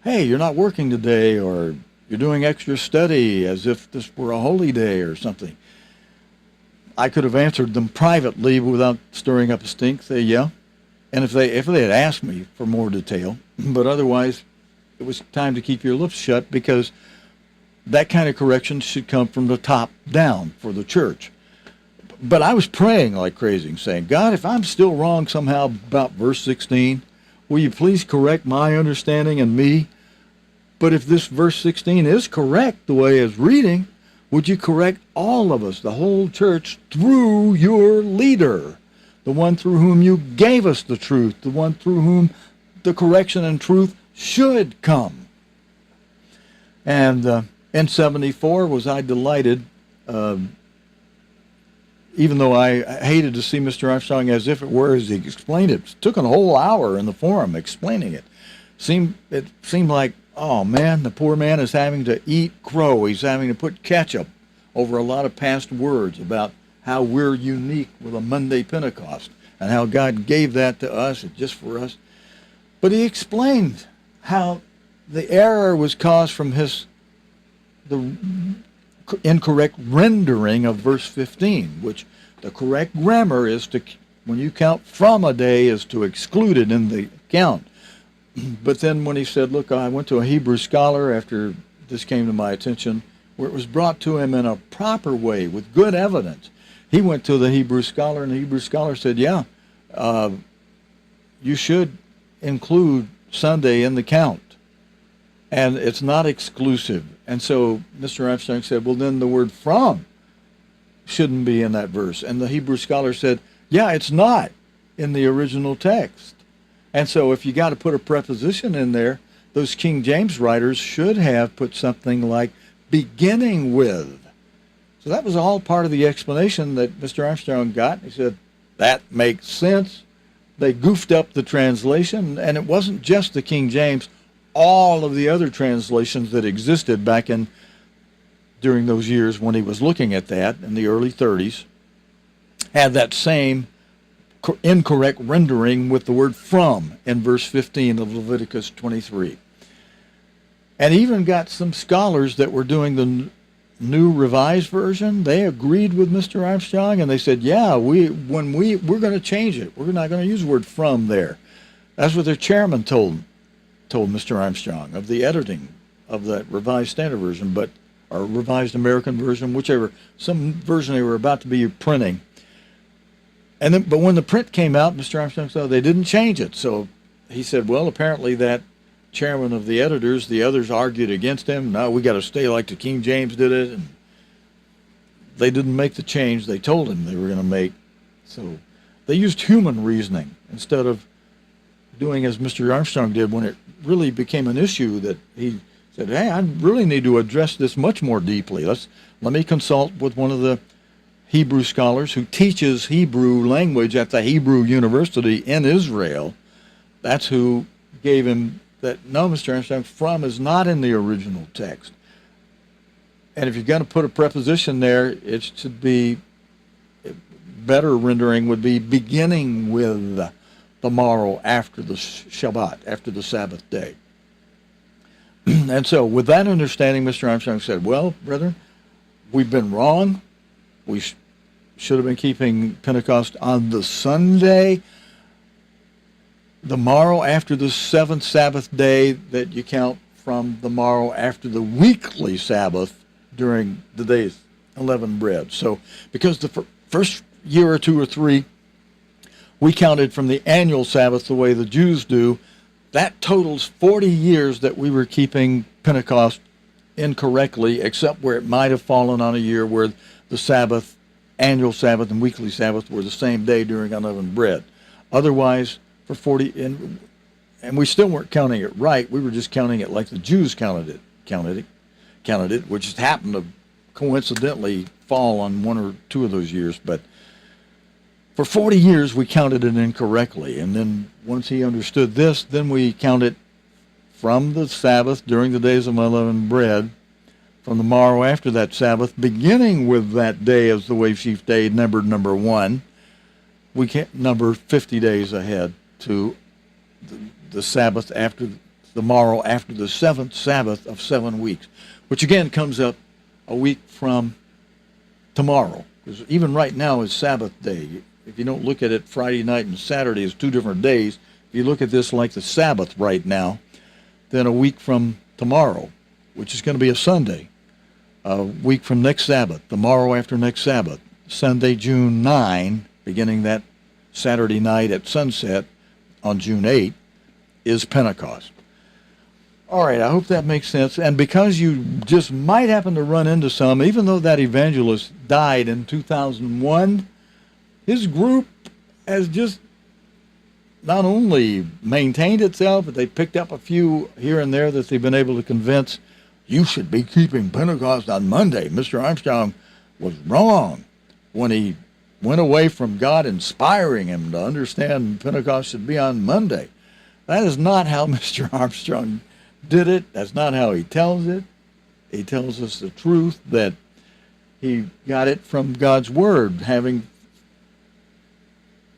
Speaker 1: hey, you're not working today, or you're doing extra study as if this were a holy day or something, I could have answered them privately without stirring up a stink, say yeah. And if they had asked me for more detail, but otherwise it was time to keep your lips shut, because that kind of correction should come from the top down for the church. But I was praying like crazy and saying, God, if I'm still wrong somehow about verse 16, will you please correct my understanding and me? But if this verse 16 is correct the way it's reading, would you correct all of us, the whole church, through your leader, the one through whom you gave us the truth, the one through whom the correction and truth should come. And in 74 was I delighted, even though I hated to see Mr. Armstrong as if it were as he explained it. It took a whole hour in the forum explaining it. It seemed like, oh man, the poor man is having to eat crow. He's having to put ketchup over a lot of past words about how we're unique with a Monday Pentecost and how God gave that to us and just for us. But he explained how the error was caused from the incorrect rendering of verse 15, which the correct grammar is to, when you count from a day, is to exclude it in the count. But then when he said, look, I went to a Hebrew scholar after this came to my attention, where it was brought to him in a proper way with good evidence. He went to the Hebrew scholar, and the Hebrew scholar said, yeah, you should include Sunday in the count. And it's not exclusive. And so Mr. Armstrong said, well, then the word from shouldn't be in that verse. And the Hebrew scholar said, yeah, it's not in the original text. And so if you got to put a preposition in there, those King James writers should have put something like beginning with. So that was all part of the explanation that Mr. Armstrong got. He said, that makes sense. They goofed up the translation, and it wasn't just the King James. All of the other translations that existed back during those years when he was looking at that in the early 30s had that same incorrect rendering with the word from in verse 15 of Leviticus 23. And even got some scholars that were doing the New Revised Version. They agreed with Mr. Armstrong, and they said, yeah, we're going to change it. We're not going to use the word from there. That's what their chairman told Mr. Armstrong of the editing of that Revised Standard Version, or Revised American Version, whichever, some version they were about to be printing. And then, but when the print came out, Mr. Armstrong said they didn't change it. So he said, well, apparently that chairman of the editors, the others argued against him. No, we got to stay like the King James did it. And they didn't make the change they told him they were going to make. So they used human reasoning instead of doing as Mr. Armstrong did when it really became an issue that he said, hey, I really need to address this much more deeply. Let me consult with one of the Hebrew scholars who teaches Hebrew language at the Hebrew University in Israel. That's who gave him that, no, Mr. Armstrong, from is not in the original text. And if you're going to put a preposition there, it should be, better rendering would be beginning with the morrow after the Shabbat, after the Sabbath day. And so with that understanding, Mr. Armstrong said, well, brethren, we've been wrong. We should have been keeping Pentecost on the Sunday, the morrow after the seventh Sabbath day that you count from the morrow after the weekly Sabbath during the days unleavened bread. So because the first year or two or three, we counted from the annual Sabbath the way the Jews do. That totals 40 years that we were keeping Pentecost incorrectly, except where it might have fallen on a year where the Sabbath, annual Sabbath and weekly Sabbath were the same day during unleavened bread. Otherwise, for 40, and we still weren't counting it right. We were just counting it like the Jews counted it, which just happened to coincidentally fall on one or two of those years. But for 40 years, we counted it incorrectly. And then once he understood this, then we counted from the Sabbath during the days of unleavened bread, from the morrow after that Sabbath, beginning with that day as the wave sheaf day, numbered number 1. We can't number 50 days ahead to the Sabbath after the morrow after the seventh Sabbath of 7 weeks, which again comes up a week from tomorrow. Because even right now is Sabbath day. If you don't look at it Friday night and Saturday as 2 different days, if you look at this like the Sabbath right now, then a week from tomorrow, which is going to be a Sunday, a week from next Sabbath, the morrow after next Sabbath, Sunday, June 9, beginning that Saturday night at sunset on June 8, is Pentecost. All right, I hope that makes sense. And because you just might happen to run into some, even though that evangelist died in 2001, his group has just not only maintained itself, but they picked up a few here and there that they've been able to convince, you should be keeping Pentecost on Monday. Mr. Armstrong was wrong when he went away from God inspiring him to understand Pentecost should be on Monday. That is not how Mr. Armstrong did it. That's not how he tells it. He tells us the truth that he got it from God's Word,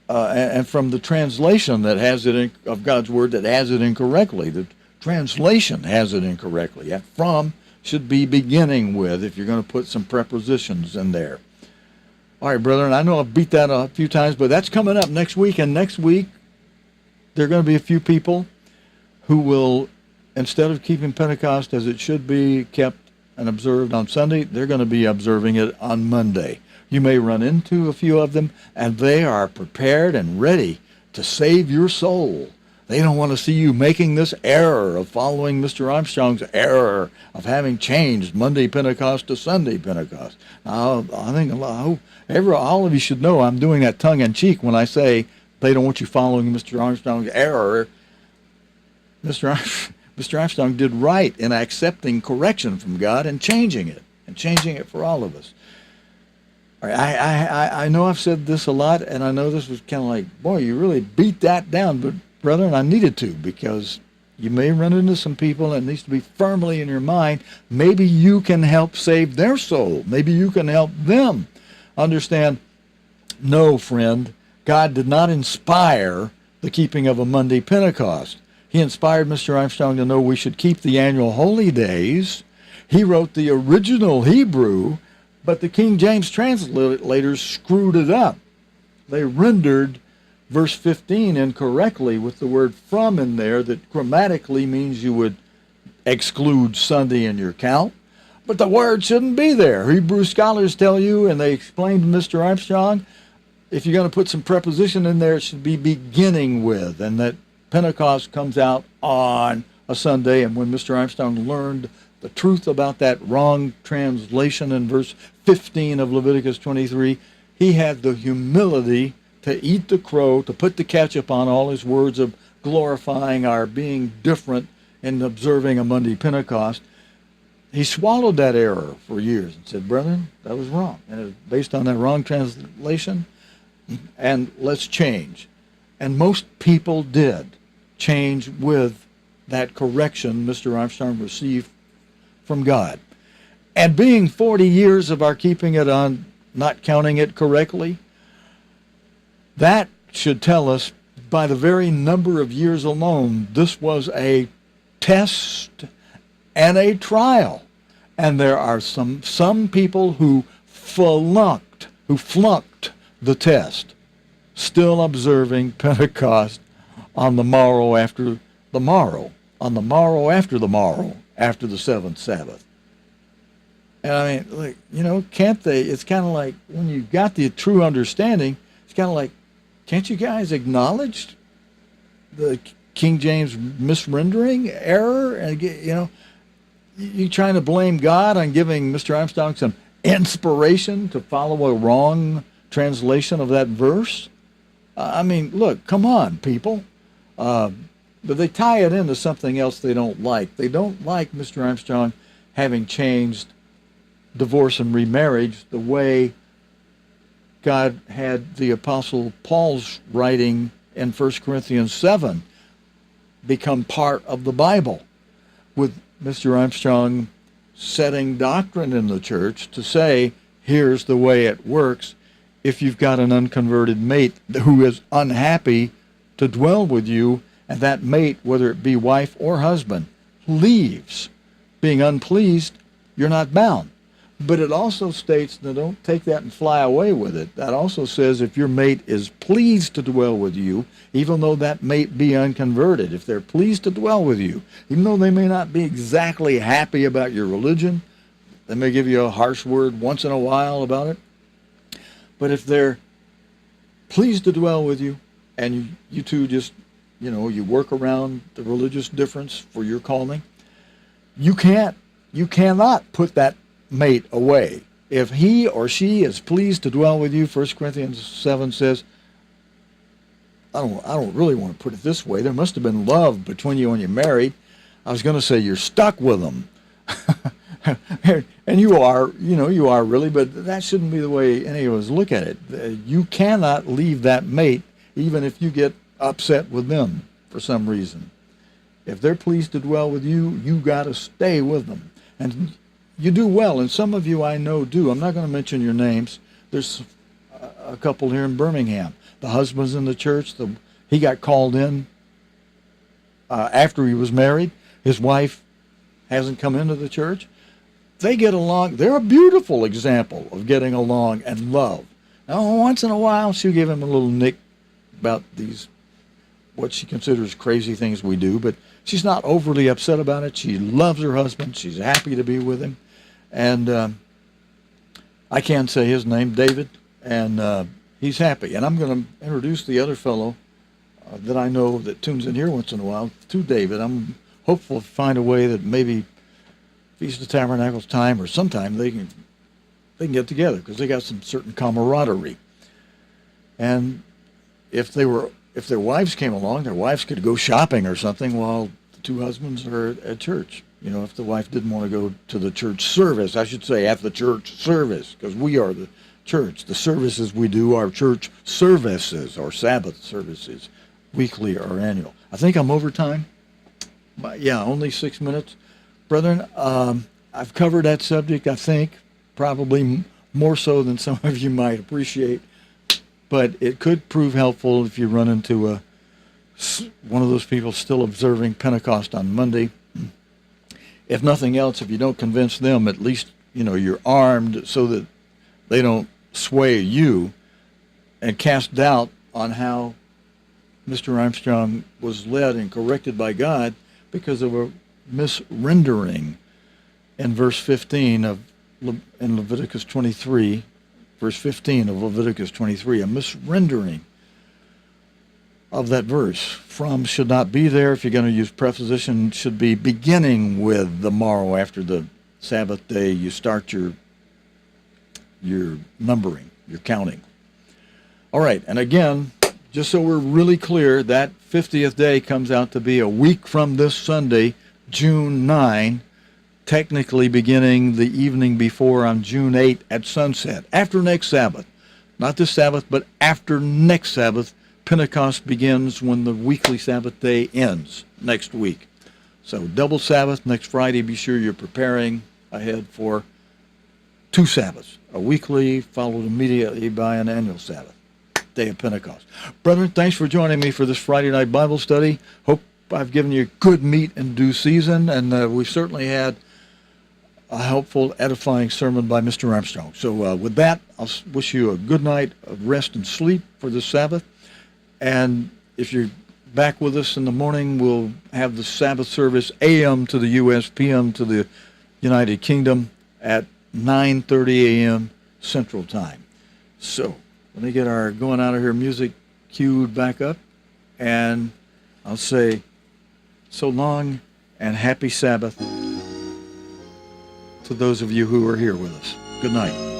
Speaker 1: and from the translation that has it of God's Word that has it incorrectly. The translation has it incorrectly. That from should be beginning with if you're going to put some prepositions in there. All right, brethren, I know I've beat that a few times, but that's coming up next week. And next week, there are going to be a few people who will, instead of keeping Pentecost as it should be kept and observed on Sunday, they're going to be observing it on Monday. You may run into a few of them, and they are prepared and ready to save your soul. They don't want to see you making this error of following Mr. Armstrong's error of having changed Monday Pentecost to Sunday Pentecost. Now, I think all of you should know I'm doing that tongue-in-cheek when I say they don't want you following Mr. Armstrong's error. Mr. Armstrong did right in accepting correction from God and changing it for all of us. All right, I know I've said this a lot, and I know this was kind of like, boy, you really beat that down, but brethren, I needed to, because you may run into some people, and it needs to be firmly in your mind. Maybe you can help save their soul. Maybe you can help them understand, no, friend, God did not inspire the keeping of a Monday Pentecost. He inspired Mr. Armstrong to know we should keep the annual holy days. He wrote the original Hebrew, but the King James translators screwed it up. They rendered verse 15 incorrectly with the word from in there that grammatically means you would exclude Sunday in your count. But the word shouldn't be there. Hebrew scholars tell you, and they explained to Mr. Armstrong, if you're going to put some preposition in there, it should be beginning with, and that Pentecost comes out on a Sunday. And when Mr. Armstrong learned the truth about that wrong translation in verse 15 of Leviticus 23, he had the humility to eat the crow, to put the ketchup on all his words of glorifying our being different and observing a Monday Pentecost. He swallowed that error for years and said, brethren, that was wrong. And it was based on that wrong translation, and let's change. And most people did change with that correction Mr. Armstrong received from God. And being 40 years of our keeping it on, not counting it correctly, that should tell us by the very number of years alone, this was a test and a trial. And there are some people who flunked the test, still observing Pentecost on the morrow after the morrow, after the seventh Sabbath. And I mean, can't they? It's kind of like when you got the true understanding, it's kind of like, can't you guys acknowledge the King James misrendering error? And you trying to blame God on giving Mr. Armstrong some inspiration to follow a wrong translation of that verse? I mean, look, come on, people. But they tie it into something else they don't like. They don't like Mr. Armstrong having changed divorce and remarriage the way God had the Apostle Paul's writing in 1 Corinthians 7 become part of the Bible, with Mr. Armstrong setting doctrine in the church to say, here's the way it works if you've got an unconverted mate who is unhappy to dwell with you, and that mate, whether it be wife or husband, leaves. Being unpleased, you're not bound. But it also states, now don't take that and fly away with it. That also says if your mate is pleased to dwell with you, even though that mate be unconverted, if they're pleased to dwell with you, even though they may not be exactly happy about your religion, they may give you a harsh word once in a while about it, but if they're pleased to dwell with you, and you two just, you work around the religious difference for your calling, you cannot put that mate away. If he or she is pleased to dwell with you, 1 Corinthians 7 says, don't really want to put it this way. There must have been love between you when you married. I was going to say you're stuck with them. And you are really, but that shouldn't be the way any of us look at it. You cannot leave that mate even if you get upset with them for some reason. If they're pleased to dwell with you, you got to stay with them. And you do well, and some of you I know do. I'm not going to mention your names. There's a couple here in Birmingham. The husband's in the church. He got called in after he was married. His wife hasn't come into the church. They get along. They're a beautiful example of getting along and love. Now, once in a while, she'll give him a little nick about these, what she considers crazy things we do, but she's not overly upset about it. She loves her husband. She's happy to be with him. And I can't say his name, David, and he's happy. And I'm going to introduce the other fellow that I know that tunes in here once in a while to David. I'm hopeful to find a way that maybe Feast of Tabernacles time or sometime they can get together, because they got some certain camaraderie. And if their wives came along, their wives could go shopping or something while the two husbands are at church. You know, if the wife didn't want to go to the church service, I should say at the church service, because we are the church. The services we do are church services or Sabbath services, weekly or annual. I think I'm over time. But yeah, only 6 minutes. Brethren, I've covered that subject, I think, probably more so than some of you might appreciate. But it could prove helpful if you run into one of those people still observing Pentecost on Monday. If nothing else, if you don't convince them, at least you're armed so that they don't sway you and cast doubt on how Mr. Armstrong was led and corrected by God because of a misrendering in verse 15 in Leviticus 23. Verse 15 of Leviticus 23, a misrendering of that verse. From should not be there. If you're going to use preposition, should be beginning with the morrow. After the Sabbath day, you start your numbering, your counting. All right, and again, just so we're really clear, that 50th day comes out to be a week from this Sunday, June 9, technically beginning the evening before on June 8 at sunset, after next Sabbath. Not this Sabbath, but after next Sabbath. Pentecost begins when the weekly Sabbath day ends next week. So double Sabbath next Friday. Be sure you're preparing ahead for 2 Sabbaths, a weekly followed immediately by an annual Sabbath, day of Pentecost. Brethren, thanks for joining me for this Friday night Bible study. Hope I've given you good meat in due season, and we've certainly had a helpful, edifying sermon by Mr. Armstrong. So with that, I'll wish you a good night of rest and sleep for this Sabbath. And if you're back with us in the morning, we'll have the Sabbath service AM to the U.S., PM to the United Kingdom at 9:30 a.m. Central Time. So let me get our going out of here music queued back up, and I'll say so long and happy Sabbath to those of you who are here with us. Good night.